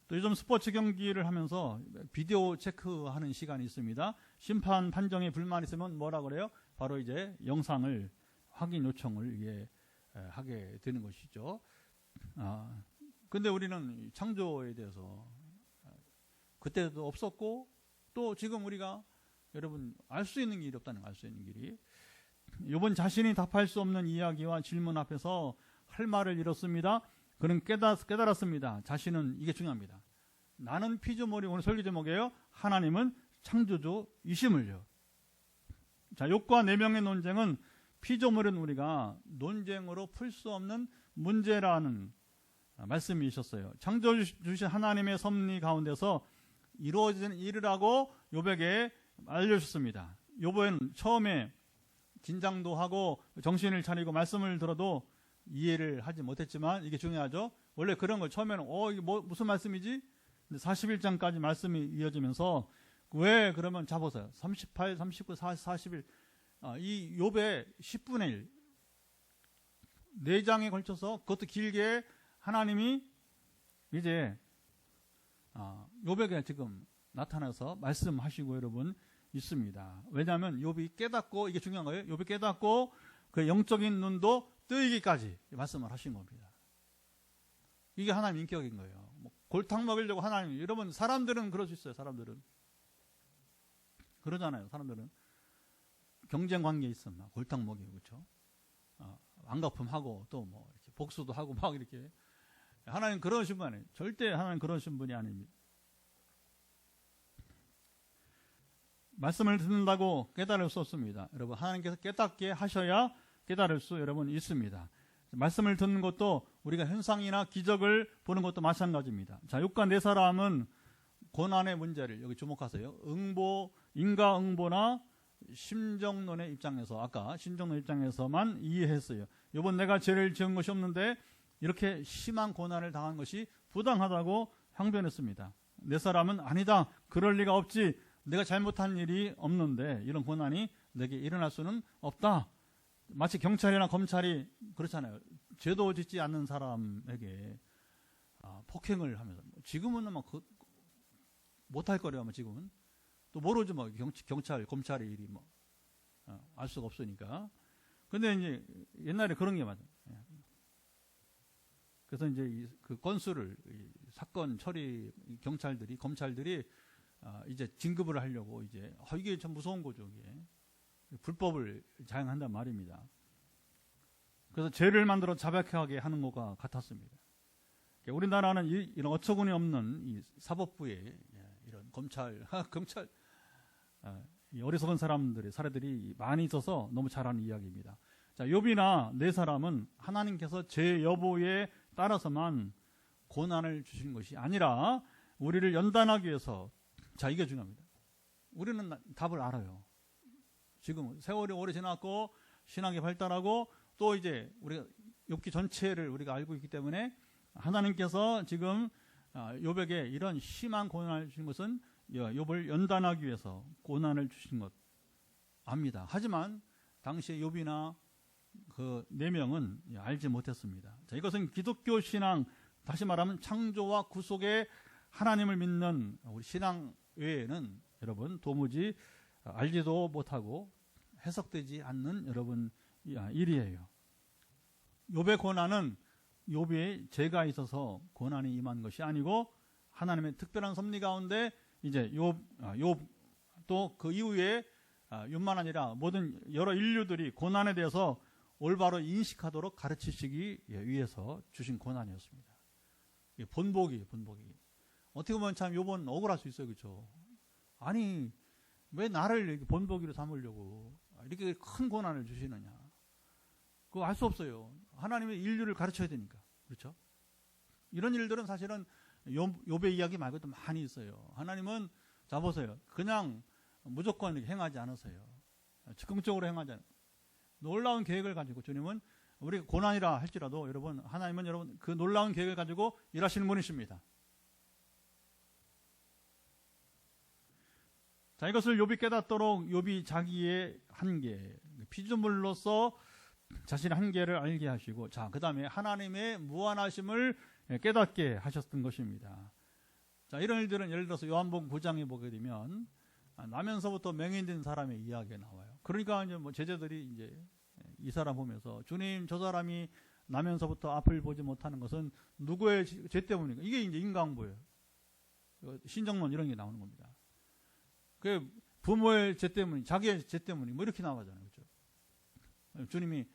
또 요즘 스포츠 경기를 하면서 비디오 체크하는 시간이 있습니다. 심판 판정에 불만 있으면 뭐라 그래요? 바로 이제 영상을 확인 요청을 하게 되는 것이죠. 근데 우리는 창조에 대해서 그때도 없었고 또 지금 우리가 여러분 알 수 있는 길이 없다는 거, 알 수 있는 길이. 욥은 자신이 답할 수 없는 이야기와 질문 앞에서 할 말을 잃었습니다. 그는 깨달았습니다. 자신은 이게 중요합니다. 나는 피조물이 오늘 설교 제목이에요. 하나님은 창조주이심을요. 자, 욥과 4명의 논쟁은 피조물은 우리가 논쟁으로 풀 수 없는 문제라는 말씀이 있었어요. 창조주신 하나님의 섭리 가운데서 이루어진 일이라고 욥에게 알려주셨습니다. 욥은 처음에 긴장도 하고 정신을 차리고 말씀을 들어도 이해를 하지 못했지만 이게 중요하죠. 원래 그런 걸 처음에는 이게 무슨 말씀이지? 근데 41장까지 말씀이 이어지면서 왜 그러면 잡으세요. 38, 39, 41 이 욥의 10분의 1 4장에 걸쳐서 그것도 길게 하나님이 이제 욥에게 지금 나타나서 말씀하시고 여러분 있습니다. 왜냐하면 욥이 깨닫고 이게 중요한 거예요. 욥이 깨닫고 그 영적인 눈도 뜨이기까지 말씀을 하신 겁니다. 이게 하나님 인격인 거예요. 골탕 먹이려고 하나님. 여러분 사람들은 그럴 수 있어요. 사람들은 그러잖아요. 사람들은 경쟁 관계에 있어 막 골탕 먹이고 그렇죠. 안갚음하고 또 이렇게 복수도 하고 막 이렇게. 하나님 그러신 분 아니에요. 절대 하나님 그러신 분이 아닙니다. 말씀을 듣는다고 깨달을 수 없습니다. 여러분 하나님께서 깨닫게 하셔야 깨달을 수 여러분 있습니다. 말씀을 듣는 것도 우리가 현상이나 기적을 보는 것도 마찬가지입니다. 자, 욥과 4사람은 고난의 문제를 여기 주목하세요. 인과응보나 심정론의 입장에서 아까 심정론 입장에서만 이해했어요. 욥은 내가 죄를 지은 것이 없는데 이렇게 심한 고난을 당한 것이 부당하다고 항변했습니다. 4사람은 아니다. 그럴 리가 없지. 내가 잘못한 일이 없는데 이런 고난이 내게 일어날 수는 없다. 마치 경찰이나 검찰이 그렇잖아요. 죄도 짓지 않는 사람에게 폭행을 하면서 지금은 못할 거래요. 지금은 또 모르죠. 경찰, 검찰의 일이 알 수가 없으니까. 근데 이제 옛날에 그런 게 맞아요. 그래서 이제 그 건수를 사건 처리 경찰들이 검찰들이 이제 진급을 하려고 이제 이게 참 무서운 거죠. 이게 불법을 자행한단 말입니다. 그래서 죄를 만들어 자백하게 하는 것과 같았습니다. 우리나라는 이런 어처구니 없는 이 사법부의 이런 검찰 이 어리석은 사람들의 사례들이 많이 있어서 너무 잘 아는 이야기입니다. 자, 욥이나 네 사람은 하나님께서 제 여보에 따라서만 고난을 주신 것이 아니라 우리를 연단하기 위해서, 자, 이게 중요합니다. 우리는 답을 알아요. 지금 세월이 오래 지났고 신학이 발달하고 또 이제 우리가 욥기 전체를 우리가 알고 있기 때문에 하나님께서 지금 욥에게 이런 심한 고난을 주신 것은 욥을 연단하기 위해서 고난을 주신 것 압니다. 하지만 당시에 욥이나 그 네 명은 알지 못했습니다. 자, 이것은 기독교 신앙, 다시 말하면 창조와 구속의 하나님을 믿는 우리 신앙 외에는 여러분 도무지 알지도 못하고 해석되지 않는 여러분 일이에요. 욥의 고난은 욥의 죄가 있어서 고난이 임한 것이 아니고 하나님의 특별한 섭리 가운데 이제 욥 또 그 이후에 욥만 아니라 모든 여러 인류들이 고난에 대해서 올바로 인식하도록 가르치시기 위해서 주신 고난이었습니다. 본보기. 어떻게 보면 참 욥은 억울할 수 있어요, 그렇죠? 아니 왜 나를 본보기로 삼으려고 이렇게 큰 고난을 주시느냐? 그거 알 수 없어요. 하나님의 인류를 가르쳐야 되니까, 그렇죠? 이런 일들은 사실은 욥의 이야기 말고도 많이 있어요. 하나님은 자 보세요, 그냥 무조건 이렇게 행하지 않으세요. 즉흥적으로 행하지 않아요. 놀라운 계획을 가지고 주님은 우리가 고난이라 할지라도 여러분 하나님은 여러분 그 놀라운 계획을 가지고 일하시는 분이십니다. 자, 이것을 욥이 깨닫도록 욥이 자기의 한계, 피조물로서 자신의 한계를 알게 하시고, 자, 그 다음에 하나님의 무한하심을 깨닫게 하셨던 것입니다. 자, 이런 일들은 예를 들어서 요한복음 9장에 보게 되면 나면서부터 맹인된 사람의 이야기가 나와요. 그러니까 이제 뭐 제자들이 이제 이 사람 보면서 주님, 저 사람이 나면서부터 앞을 보지 못하는 것은 누구의 죄 때문입니까? 이게 이제 인간보예요. 신정론 이런 게 나오는 겁니다. 그 부모의 죄 때문이, 자기의 죄 때문이 뭐 이렇게 나오잖아요, 그렇죠? 주님이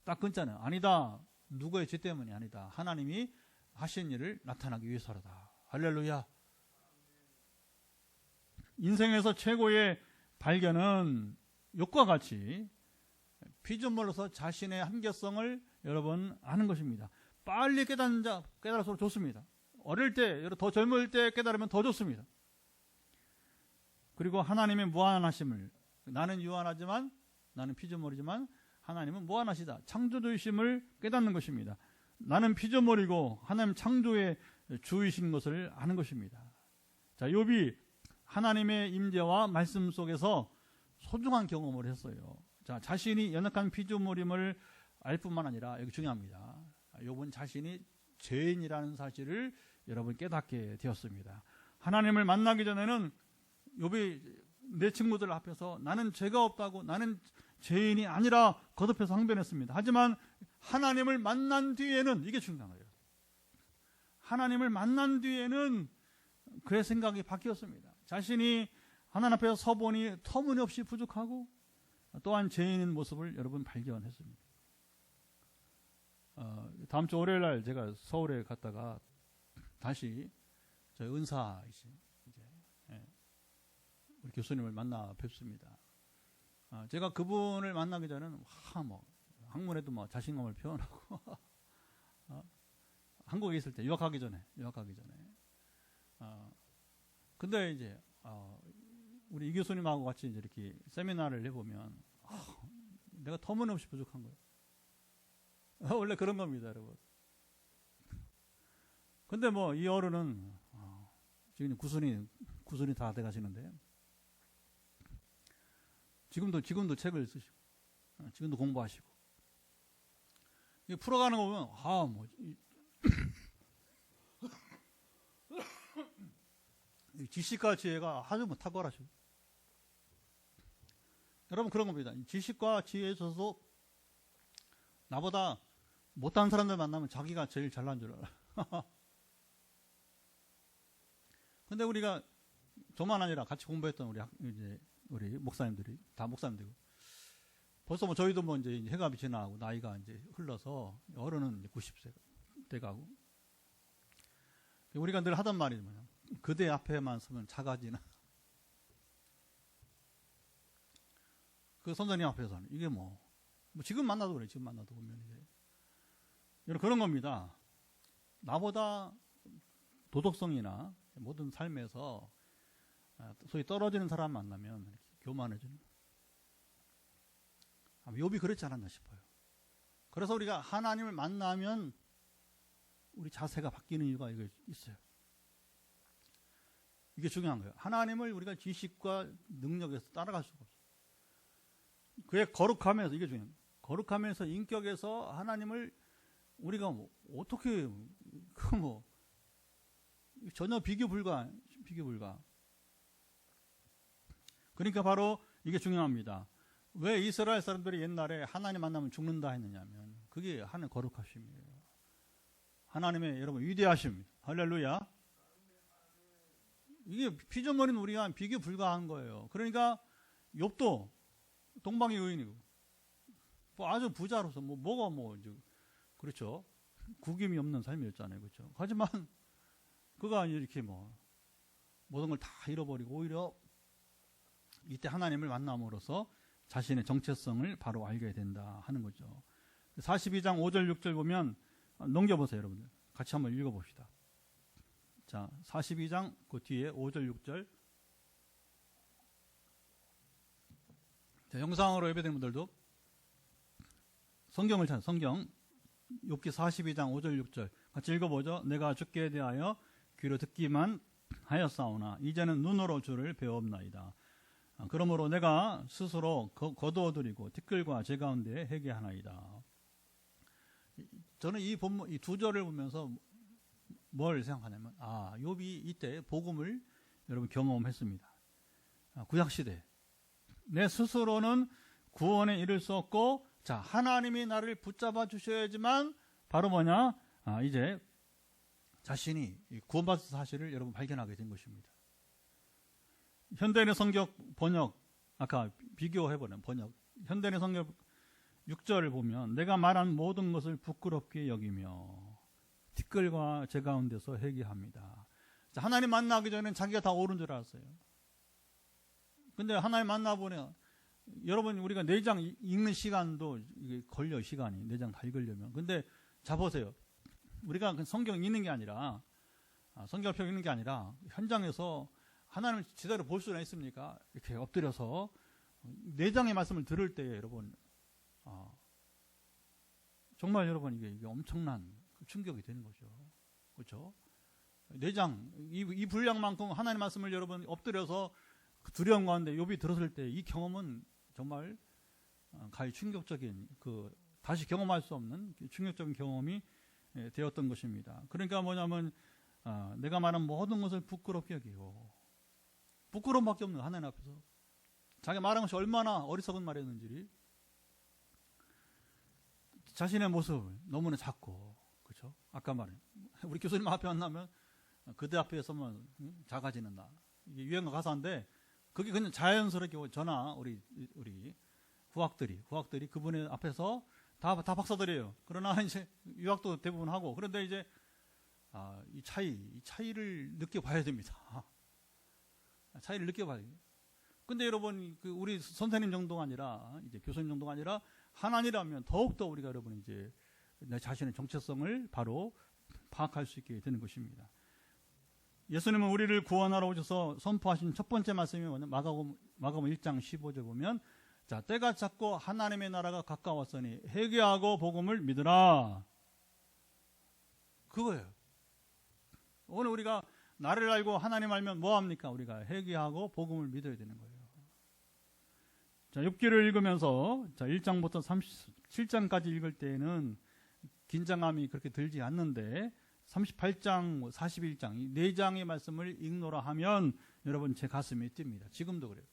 딱 끊잖아요. 아니다. 누구의 죄 때문이 아니다. 하나님이 하신 일을 나타나기 위해서라다. 할렐루야. 인생에서 최고의 발견은 욥과 같이 피조물로서 자신의 한계성을 여러분 아는 것입니다. 빨리 깨닫는 자 깨달아서 좋습니다. 어릴 때, 더 젊을 때 깨달으면 더 좋습니다. 그리고 하나님의 무한하심을, 나는 유한하지만, 나는 피조물이지만 하나님은 무한하시다. 창조주이심을 깨닫는 것입니다. 나는 피조물이고 하나님 창조의 주이신 것을 아는 것입니다. 자, 욥이 하나님의 임재와 말씀 속에서 소중한 경험을 했어요. 자, 자신이 연약한 피조물임을 알 뿐만 아니라, 여기 중요합니다. 욥은 자신이 죄인이라는 사실을 여러분 깨닫게 되었습니다. 하나님을 만나기 전에는 욥이 내 친구들 앞에서 나는 죄가 없다고, 나는 죄인이 아니라 거듭해서 항변했습니다. 하지만 하나님을 만난 뒤에는, 이게 중요한 거예요. 하나님을 만난 뒤에는 그의 생각이 바뀌었습니다. 자신이 하나님 앞에서 서보니 터무니없이 부족하고 또한 죄인인 모습을 여러분 발견했습니다. 다음 주 월요일 날 제가 서울에 갔다가 다시 저희 은사이신 이제 우리 교수님을 만나 뵙습니다. 제가 그분을 만나기 전에는 뭐 학문에도 뭐 자신감을 표현하고 한국에 있을 때 유학하기 전에 근데 이제 우리 이 교수님하고 같이 이제 이렇게 세미나를 해보면 내가 터무니없이 부족한 거예요. 원래 그런 겁니다, 여러분. 근데 뭐 이 어른은 지금 구순이 다 돼가시는데 지금도 책을 쓰시고 지금도 공부하시고 풀어가는 거 보면 지식과 지혜가 아주 탁월하시고, 여러분 그런 겁니다. 지식과 지혜에 있어서 나보다 못한 사람들 만나면 자기가 제일 잘난 줄 알아. 근데 우리가 저만 아니라 같이 공부했던 우리 목사님들이 다 목사님들이고, 벌써 뭐 저희도 뭐 이제 해가 지나고 나이가 이제 흘러서 어른은 이제 90세 돼가고, 우리가 늘 하던 말이 뭐냐, 그대 앞에만 서면 작아지나. 그 선생님 앞에서는 이게 뭐 지금 만나도 그래. 지금 만나도 보면 이게 여러분 그런 겁니다. 나보다 도덕성이나 모든 삶에서 소위 떨어지는 사람 만나면 이렇게 교만해지는 거예요. 욥이 그렇지 않았나 싶어요. 그래서 우리가 하나님을 만나면 우리 자세가 바뀌는 이유가 이게 있어요. 이게 중요한 거예요. 하나님을 우리가 지식과 능력에서 따라갈 수가 없어요. 그의 거룩함에서, 이게 중요해요. 거룩함에서, 인격에서 하나님을 우리가 뭐 어떻게 전혀 비교 불가. 그러니까 바로 이게 중요합니다. 왜 이스라엘 사람들이 옛날에 하나님 만나면 죽는다 했느냐면 그게 하나님 거룩하심이에요. 하나님의 여러분 위대하심. 할렐루야. 이게 피조물인 우리가 비교 불가한 거예요. 그러니까 욥도 동방의 의인이고 아주 부자로서 그렇죠. 구김이 없는 삶이었잖아요. 그렇죠. 하지만 그가 이렇게 모든 걸 다 잃어버리고 오히려 이때 하나님을 만남으로써 자신의 정체성을 바로 알게 된다 하는 거죠. 42장 5절 6절 보면 넘겨보세요. 여러분들 같이 한번 읽어봅시다. 자, 42장 그 뒤에 5절 6절. 자, 영상으로 예배드리는 분들도 성경을 찾아 성경 욥기 42장 5절 6절 같이 읽어보죠. 내가 주께 대하여 귀로 듣기만 하였사오나 이제는 눈으로 주를 배웠나이다. 그러므로 내가 스스로 거두어드리고 티끌과 제 가운데 회개하나이다. 저는 이 본문 이 두 절을 보면서 뭘 생각하냐면 욥이 이때 복음을 여러분 경험했습니다. 구약 시대 내 스스로는 구원에 이를 수 없고 자 하나님이 나를 붙잡아 주셔야지만 바로 이제 자신이 구원받은 사실을 여러분 발견하게 된 것입니다. 현대인의 성경 번역 아까 비교해보는 번역 현대인의 성경 6절을 보면 내가 말한 모든 것을 부끄럽게 여기며 티끌과 제 가운데서 회개합니다. 자, 하나님 만나기 전에는 자기가 다 옳은 줄 알았어요. 근데 하나님 만나보면 여러분 우리가 4장 읽는 시간도 이게 걸려 시간이 4장 다 읽으려면. 근데 자 보세요. 우리가 성경 읽는 게 아니라 성경을 읽는 게 아니라 현장에서 하나님을 제대로 볼 수는 있습니까? 이렇게 엎드려서 4장의 말씀을 들을 때에 여러분 정말 여러분 이게 엄청난 충격이 되는 거죠. 그렇죠? 4장 이 분량만큼 하나님 말씀을 여러분 엎드려서 두려움 가운데 욥이 들었을 때 이 경험은 정말 가히 충격적인 다시 경험할 수 없는 충격적인 경험이 되었던 것입니다. 그러니까 뭐냐면 내가 말한 모든 것을 부끄럽게 여기고 부끄러움밖에 없는 하나님 앞에서 자기가 말한 것이 얼마나 어리석은 말이었는지 자신의 모습 너무나 작고 그렇죠? 아까 말해 우리 교수님 앞에 만나면 그대 앞에 서면 작아지는 나 이게 유행어 가사인데 그게 그냥 자연스럽게 저나 우리 후학들이 그분의 앞에서 다 박사들이에요. 그러나 이제 유학도 대부분 하고 그런데 이제 이 차이를 느껴봐야 됩니다. 차이를 느껴봐야 돼요. 근데 여러분 우리 선생님 정도가 아니라 이제 교수님 정도가 아니라 하나님이라면 더욱더 우리가 여러분 이제 내 자신의 정체성을 바로 파악할 수 있게 되는 것입니다. 예수님은 우리를 구원하러 오셔서 선포하신 첫 번째 말씀이 마가복음 1장 15절 보면 자 때가 찼고 하나님의 나라가 가까웠으니 회개하고 복음을 믿으라. 그거예요. 오늘 우리가 나를 알고 하나님 알면 뭐합니까? 우리가 회개하고 복음을 믿어야 되는 거예요. 자, 욥기를 읽으면서 자 1장부터 37장까지 읽을 때에는 긴장감이 그렇게 들지 않는데 38장, 41장 이 4장의 말씀을 읽노라 하면 여러분 제 가슴이 뜁니다. 지금도 그래요.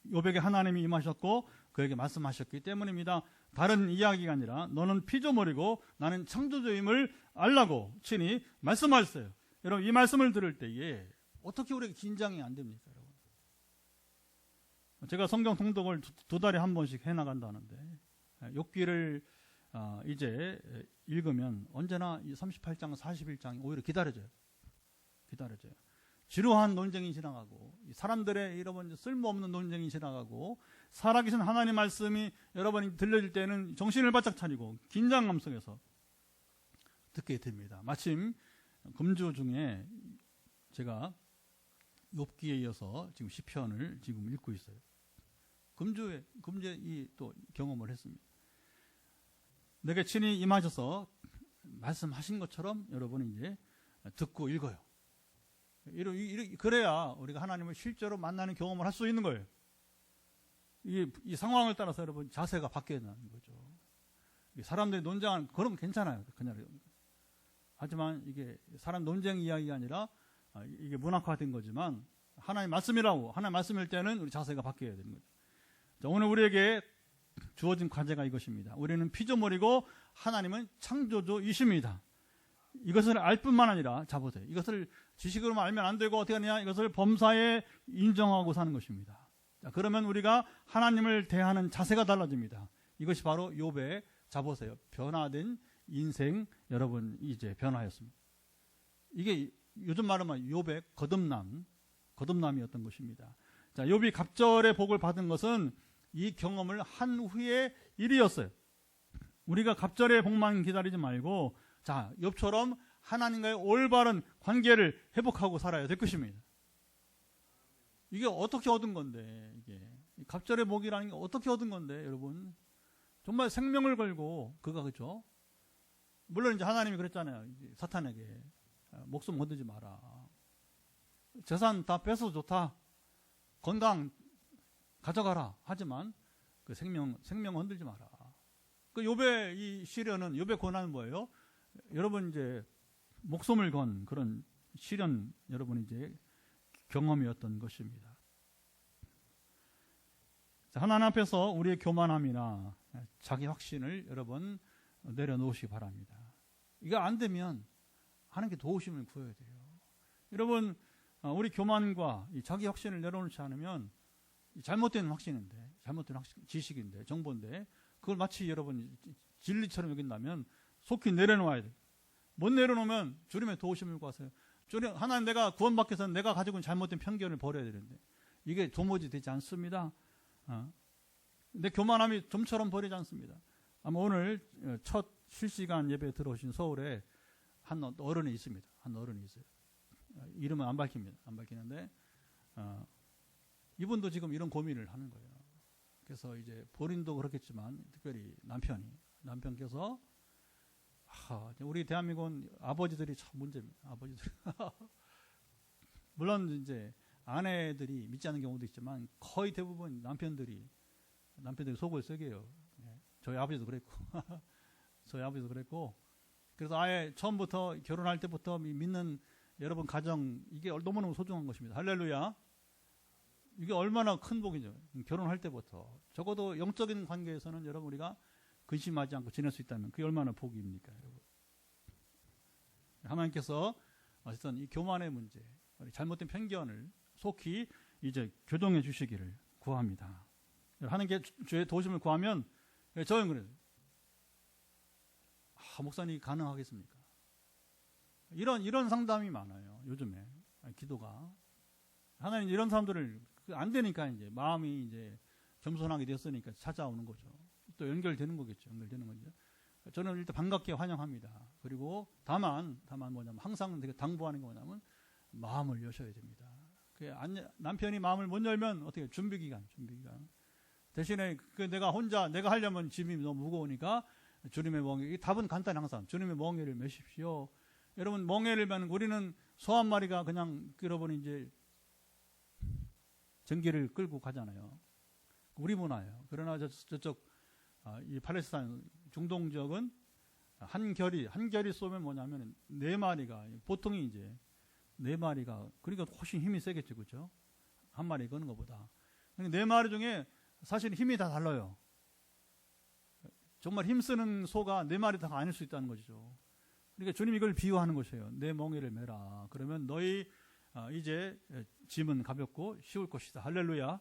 욥에게 하나님이 임하셨고 그에게 말씀하셨기 때문입니다. 다른 이야기가 아니라 너는 피조물이고 나는 창조주임을 알라고 친히 말씀하셨어요. 여러분 이 말씀을 들을 때에 어떻게 우리가 긴장이 안 됩니까? 여러분? 제가 성경 통독을 두 달에 한 번씩 해나간다는데 욥기를 이제 읽으면 언제나 이 38장, 41장이 오히려 기다려져요. 지루한 논쟁이 지나가고 사람들의 이런 쓸모없는 논쟁이 지나가고 살아계신 하나님 말씀이 여러분이 들려질 때는 정신을 바짝 차리고 긴장감 속에서 듣게 됩니다. 마침 금주 중에 제가 욥기에 이어서 지금 시편을 지금 읽고 있어요. 금주에 이 또 경험을 했습니다. 내게 친히 임하셔서 말씀하신 것처럼 여러분이 이제 듣고 읽어요. 그래야 우리가 하나님을 실제로 만나는 경험을 할 수 있는 거예요. 이 상황을 따라서 여러분 자세가 바뀌어야 하는 거죠. 사람들이 논쟁하는 그럼 괜찮아요. 그냥 하지만 이게 사람 논쟁 이야기가 아니라 이게 문학화된 거지만 하나님 말씀이라고 하나님 말씀일 때는 우리 자세가 바뀌어야 되는 거죠. 자, 오늘 우리에게 주어진 과제가 이것입니다. 우리는 피조물이고 하나님은 창조주이십니다. 이것을 알 뿐만 아니라 자 보세요. 이것을 지식으로만 알면 안 되고 어떻게 하느냐? 이것을 범사에 인정하고 사는 것입니다. 자, 그러면 우리가 하나님을 대하는 자세가 달라집니다. 이것이 바로 욥의 자 보세요. 변화된 인생 여러분 이제 변화였습니다. 이게 요즘 말하면 욥의 거듭남이었던 것입니다. 자, 욥이 갑절의 복을 받은 것은 이 경험을 한 후의 일이었어요. 우리가 갑절의 복만 기다리지 말고 자, 욥처럼 하나님과의 올바른 관계를 회복하고 살아야 될 것입니다. 이게 어떻게 얻은 건데, 이게 갑절의 복이라는 게 어떻게 얻은 건데, 여러분 정말 생명을 걸고 그가 그죠? 물론 이제 하나님이 그랬잖아요. 사탄에게 목숨 건드지 마라. 재산 다 뺏어도 좋다. 건강 가져가라. 하지만 그 생명 건들지 마라. 그 욥의 이 시련은 욥의 고난은 뭐예요? 여러분 이제 목숨을 건 그런 시련 여러분 이제 경험이었던 것입니다. 자, 하나님 앞에서 우리의 교만함이나 자기 확신을 여러분 내려놓으시기 바랍니다. 이거 안 되면 하나님께 도우심을 구해야 돼요. 여러분 우리 교만과 이 자기 확신을 내려놓지 않으면 잘못된 확신인데 잘못된 지식인데 정보인데 그걸 마치 여러분 진리처럼 여긴다면 속히 내려놓아야 돼요. 못 내려놓으면 주님의 도우심을 구하세요. 주님 하나님 내가 구원받기 위해서 내가 가지고 있는 잘못된 편견을 버려야 되는데 이게 도무지 되지 않습니다. 내 교만함이 좀처럼 버리지 않습니다. 아마 오늘 첫 실시간 예배에 들어오신 서울에 한 어른이 있습니다. 한 어른이 있어요. 이름은 안 밝힙니다. 안 밝히는데 이분도 지금 이런 고민을 하는 거예요. 그래서 이제 본인도 그렇겠지만 특별히 남편께서 우리 대한민국은 아버지들이 참 문제입니다. 아버지들 물론 이제 아내들이 믿지 않는 경우도 있지만 거의 대부분 남편들이 속을 썩여요. 저희 아버지도 그랬고 그래서 아예 처음부터 결혼할 때부터 믿는 여러분 가정 이게 너무너무 소중한 것입니다. 할렐루야. 이게 얼마나 큰 복이죠. 결혼할 때부터 적어도 영적인 관계에서는 여러분 우리가 근심하지 않고 지낼 수 있다면 그게 얼마나 복입니까, 여러분. 하나님께서 어쨌든 이 교만의 문제, 잘못된 편견을 속히 이제 교정해 주시기를 구합니다. 하나님께 주의 도우심을 구하면 저는 그래요. 목사님 가능하겠습니까? 이런 상담이 많아요. 요즘에 기도가 하나님 이런 사람들을 안 되니까 이제 마음이 이제 겸손하게 됐으니까 찾아오는 거죠. 또 연결되는 거겠죠. 연결되는 거죠. 저는 일단 반갑게 환영합니다. 그리고 다만 뭐냐면 항상 되게 당부하는 게 뭐냐면 마음을 여셔야 됩니다. 남편이 마음을 못 열면 어떻게 준비기간 대신에 내가 하려면 짐이 너무 무거우니까 주님의 멍에 답은 간단히 항상 주님의 멍에를 메십시오. 여러분 멍에를 매는 우리는 소 한 마리가 그냥 여러분 이제 전기를 끌고 가잖아요. 우리 문화예요. 그러나 저쪽 이 팔레스타인 중동 지역은 한 결이 쏘면 뭐냐면 4마리가 보통이 이제 4마리가 그러니까 훨씬 힘이 세겠죠, 그렇죠? 한 마리 거는 것보다 4마리 중에 사실 힘이 다 달라요. 정말 힘쓰는 소가 4마리 다 아닐 수 있다는 거죠. 그러니까 주님이 이걸 비유하는 것이에요. 내 멍에를 매라. 그러면 너희 이제 짐은 가볍고 쉬울 것이다. 할렐루야.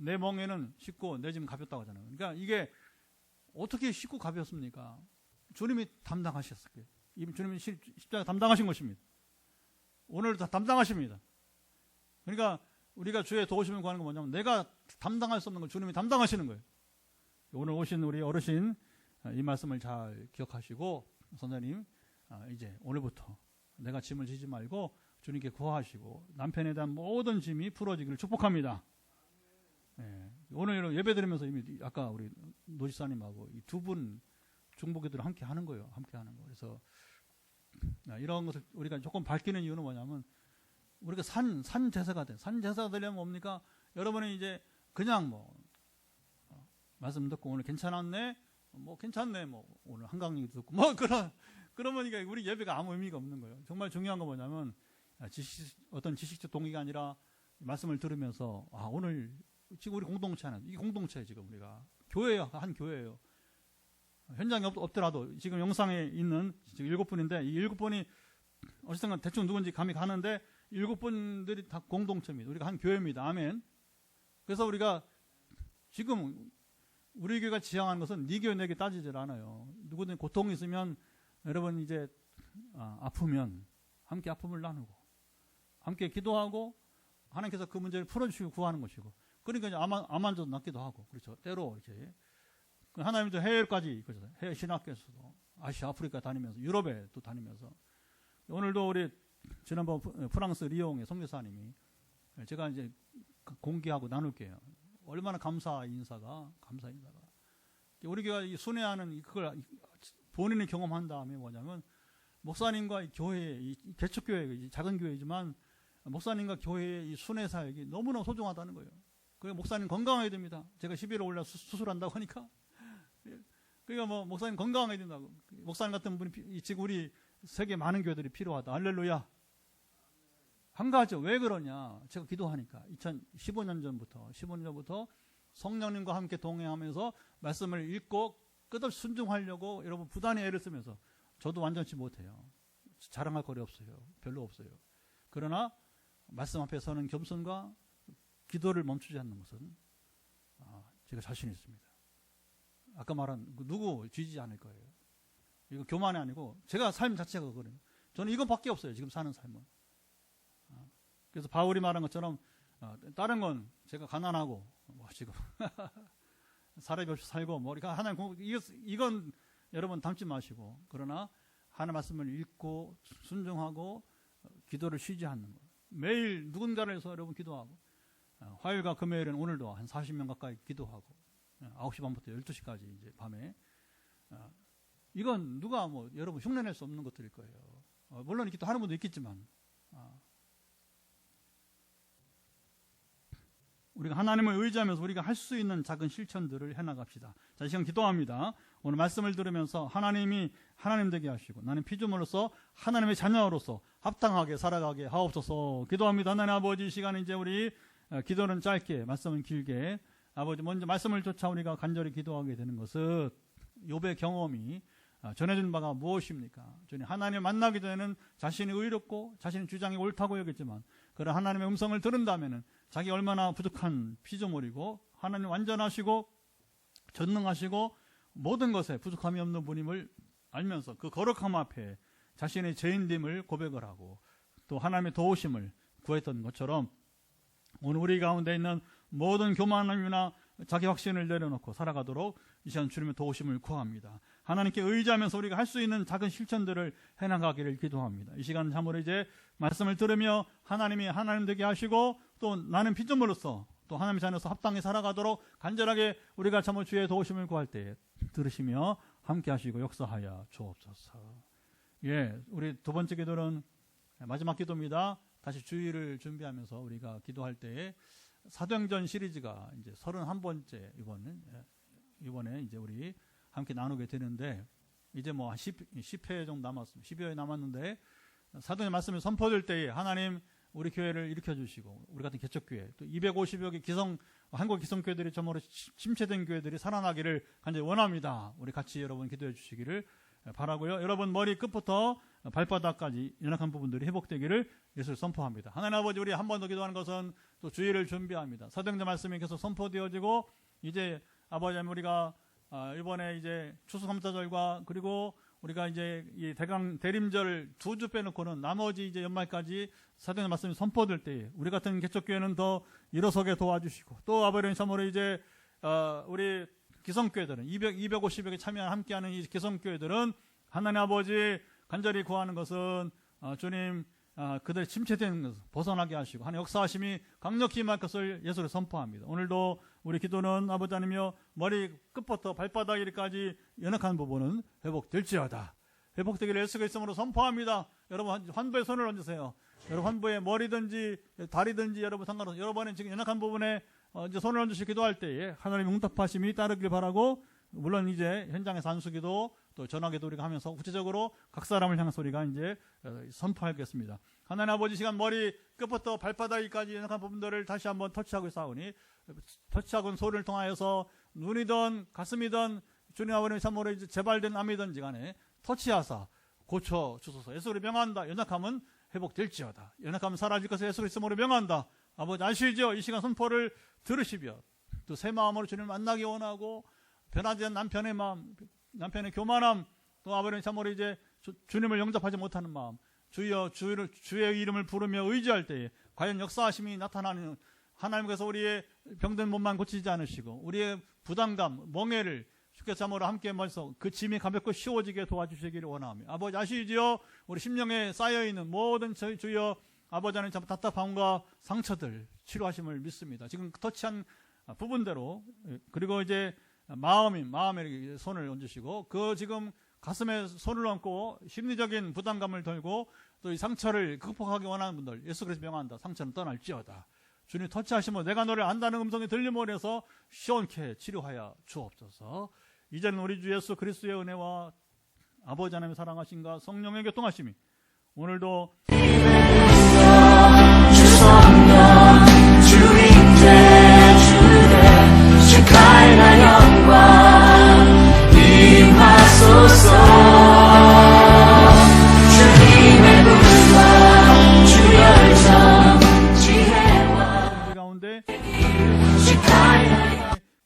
내 멍에는 쉽고 내 짐은 가볍다고 하잖아요. 그러니까 이게 어떻게 쉽고 가볍습니까? 주님이 담당하셨어요. 주님이 십자가 담당하신 것입니다. 오늘도 다 담당하십니다. 그러니까 우리가 주의 도우심을 구하는 건 뭐냐면 내가 담당할 수 없는 걸 주님이 담당하시는 거예요. 오늘 오신 우리 어르신 이 말씀을 잘 기억하시고 선생님 이제 오늘부터 내가 짐을 지지 말고 주님께 구하시고 남편에 대한 모든 짐이 풀어지기를 축복합니다. 예, 오늘 예배 드리면서 이미 아까 우리 노지사님하고 이 두 분 중보기도를 함께 하는 거예요. 함께 하는 거. 그래서 이런 것을 우리가 조금 밝히는 이유는 뭐냐면 우리가 산 제사가 돼. 산 제사가 되려면 뭡니까? 여러분은 이제 그냥 뭐 말씀 듣고 오늘 괜찮았네, 뭐 괜찮네, 뭐 오늘 한강 얘기 듣고 뭐 그러면 이게 우리 예배가 아무 의미가 없는 거예요. 정말 중요한 건 뭐냐면 어떤 지식적 동기가 아니라 말씀을 들으면서 오늘 지금 우리 공동체는 이 공동체 지금 우리가 교회예요. 한 교회예요. 현장에 없더라도 지금 영상에 있는 지금 7분인데 이 7분이 어쨌든 대충 누군지 감이 가는데 7분들이 다 공동체입니다. 우리가 한 교회입니다. 아멘. 그래서 우리가 지금 우리 교회가 지향하는 것은 네 교회 내게 따지질 않아요. 누구든 고통이 있으면 여러분 이제 아프면 함께 아픔을 나누고 함께 기도하고 하나님께서 그 문제를 풀어주시고 구하는 것이고 그러니까 이제 암 환자도 낫기도 하고 그렇죠. 때로 이제 하나님도 해외까지 해외 신학교에서도 아시아 아프리카 다니면서 유럽에 또 다니면서 오늘도 우리 지난번 프랑스 리옹의 선교사님이 제가 이제 공개하고 나눌게요. 얼마나 감사 인사가 우리 교회가 순회하는 그걸 본인이 경험한 다음에 뭐냐면 목사님과 이 교회 이 개척교회 작은 교회지만 목사님과 교회의 이 순회 사역이 너무나 소중하다는 거예요. 그리고 목사님 건강해야 됩니다. 제가 11월 올라 수술한다고 하니까 그러니까 뭐 목사님 건강해야 된다고. 목사님 같은 분이 지금 우리 세계 많은 교회들이 필요하다. 할렐루야. 한 가지 왜 그러냐? 제가 기도하니까 2015년 전부터 성령님과 함께 동행하면서 말씀을 읽고 끝없이 순종하려고 여러분 부단히 애를 쓰면서 저도 완전치 못해요. 자랑할 거리 없어요. 별로 없어요. 그러나 말씀 앞에 서는 겸손과 기도를 멈추지 않는 것은 제가 자신 있습니다. 아까 말한 누구 쥐지 않을 거예요. 이거 교만이 아니고 제가 삶 자체가 그래요. 저는 이것밖에 없어요. 지금 사는 삶은. 그래서 바울이 말한 것처럼 다른 건 제가 가난하고 뭐 지금 사람이 없이 살고 뭐 우리가 하나님 이건 여러분 담지 마시고 그러나 하나님 말씀을 읽고 순종하고 기도를 쉬지 않는 것. 매일 누군가를 해서 여러분 기도하고 화요일과 금요일은 오늘도 한 40명 가까이 기도하고 9시 반부터 12시까지 이제 밤에 이건 누가 뭐 여러분 흉내낼 수 없는 것들일 거예요. 물론 이렇게 또 하는 분도 있겠지만 우리가 하나님을 의지하면서 우리가 할 수 있는 작은 실천들을 해나갑시다. 자, 이 시간 기도합니다. 오늘 말씀을 들으면서 하나님이 하나님 되게 하시고 나는 피조물로서 하나님의 자녀로서 합당하게 살아가게 하옵소서. 기도합니다. 하나님 아버지, 이 시간에 이제 우리 기도는 짧게 말씀은 길게 아버지 먼저 말씀을 쫓아 우리가 간절히 기도하게 되는 것은 욥의 경험이 전해준 바가 무엇입니까? 저는 하나님을 만나기 전에는 자신이 의롭고 자신의 주장이 옳다고 여겼지만 그런 하나님의 음성을 들은다면은 자기 얼마나 부족한 피조물이고 하나님 완전하시고 전능하시고 모든 것에 부족함이 없는 분임을 알면서 그 거룩함 앞에 자신의 죄인됨을 고백을 하고 또 하나님의 도우심을 구했던 것처럼 오늘 우리 가운데 있는 모든 교만함이나 자기 확신을 내려놓고 살아가도록 이 시간 주님의 도우심을 구합니다. 하나님께 의지하면서 우리가 할 수 있는 작은 실천들을 해나가기를 기도합니다. 이 시간 참으로 이제 말씀을 들으며 하나님이 하나님 되게 하시고 또 나는 피조물로서 또 하나님의 자녀로서 합당히 살아가도록 간절하게 우리가 참으로 주의 도우심을 구할 때 들으시며 함께 하시고 역사하여 주옵소서. 예, 우리 두 번째 기도는 마지막 기도입니다. 다시 주의를 준비하면서 우리가 기도할 때에 사도행전 시리즈가 이제 31번째 이번에 이제 우리 함께 나누게 되는데 이제 뭐 10회 정도 남았습니다. 10여회 남았는데 사도의 말씀이 선포될 때에 하나님 우리 교회를 일으켜 주시고 우리 같은 개척교회 또 250여 개 한국 기성교회들이 점으로 침체된 교회들이 살아나기를 간절히 원합니다. 우리 같이 여러분 기도해 주시기를 바라고요. 여러분 머리 끝부터 발바닥까지 연약한 부분들이 회복되기를 예수를 선포합니다. 하나님 아버지, 우리 한 번 더 기도하는 것은 또 주의를 준비합니다. 사도행전 말씀이 계속 선포되어지고 이제 아버지 우리가 이번에 이제 추수감사절과 그리고 우리가 이제 이 대림절 2주 빼놓고는 나머지 이제 연말까지 사도의 말씀이 선포될 때에 우리 같은 개척교회는 더 일어서게 도와주시고, 또 아버지 참으로 이제 우리 기성교회들은 250여 개 참여한 함께하는 이 기성교회들은 하나님 아버지 간절히 구하는 것은 주님 그들의 침체된 것을 벗어나게 하시고 하나님 역사하심이 강력히 임할 것을 예수로 선포합니다. 오늘도 우리 기도는 아버지 하나님이여 머리 끝부터 발바닥까지 연약한 부분은 회복될지어다. 회복되기를 예수 그리스도로 선포합니다. 여러분 환부에 손을 얹으세요. 여러분 환부에 머리든지 다리든지 여러분 상관없어요. 여러분의 지금 연약한 부분에 이제 손을 얹으시 기도할 때에 하나님의 응답하심이 따르길 바라고, 물론 이제 현장에서 안수기도 또 전화기도 우리가 하면서 구체적으로 각 사람을 향해서 우리가 이제 선포하겠습니다. 하나님 아버지 시간 머리 끝부터 발바닥까지 연약한 부분들을 다시 한번 터치하고 있사오니, 터치하고는 소리를 통하여서 눈이든 가슴이든 주님 아버님의 참으로 이제 재발된 암이든지 간에 터치하사 고쳐 주소서. 예수 그리스도로 명한다. 연약함은 회복될지어다. 연약함은 사라질 것을 예수 그리스도로 명한다. 아버지 아시죠? 이 시간 선포를 들으시며 또 새 마음으로 주님을 만나기 원하고, 변하지 않은 남편의 마음, 남편의 교만함, 또 아버지는 참으로 이제 주님을 영접하지 못하는 마음, 주의 이름을 부르며 의지할 때에 과연 역사하심이 나타나는, 하나님께서 우리의 병든 몸만 고치지 않으시고 우리의 부담감, 멍해를 주께서 참으로 함께 마셔서 그 짐이 가볍고 쉬워지게 도와주시기를 원하며, 아버지 아시지요? 우리 심령에 쌓여있는 모든 주여 아버지 하나님 참 답답함과 상처들 치료하심을 믿습니다. 지금 터치한 부분대로, 그리고 이제 마음에 손을 얹으시고 그 지금 가슴에 손을 얹고 심리적인 부담감을 덜고 또 이 상처를 극복하기 원하는 분들 예수 그리스도 명한다. 상처는 떠날지어다. 주님 터치하시면 내가 너를 안다는 음성이 들림으로 해서 시원케 치료하여 주옵소서. 이제는 우리 주 예수 그리스도의 은혜와 아버지 하나님의 사랑하심과 성령의 교통하심이 오늘도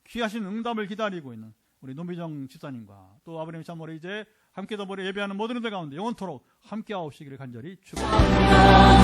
귀하신 응답을 기다리고 있는 우리 노미정 집사님과 또 아버님 참으로 이제 함께 더불어 예배하는 모든 분들 가운데 영원토록 함께하옵시기를 간절히 축원합니다.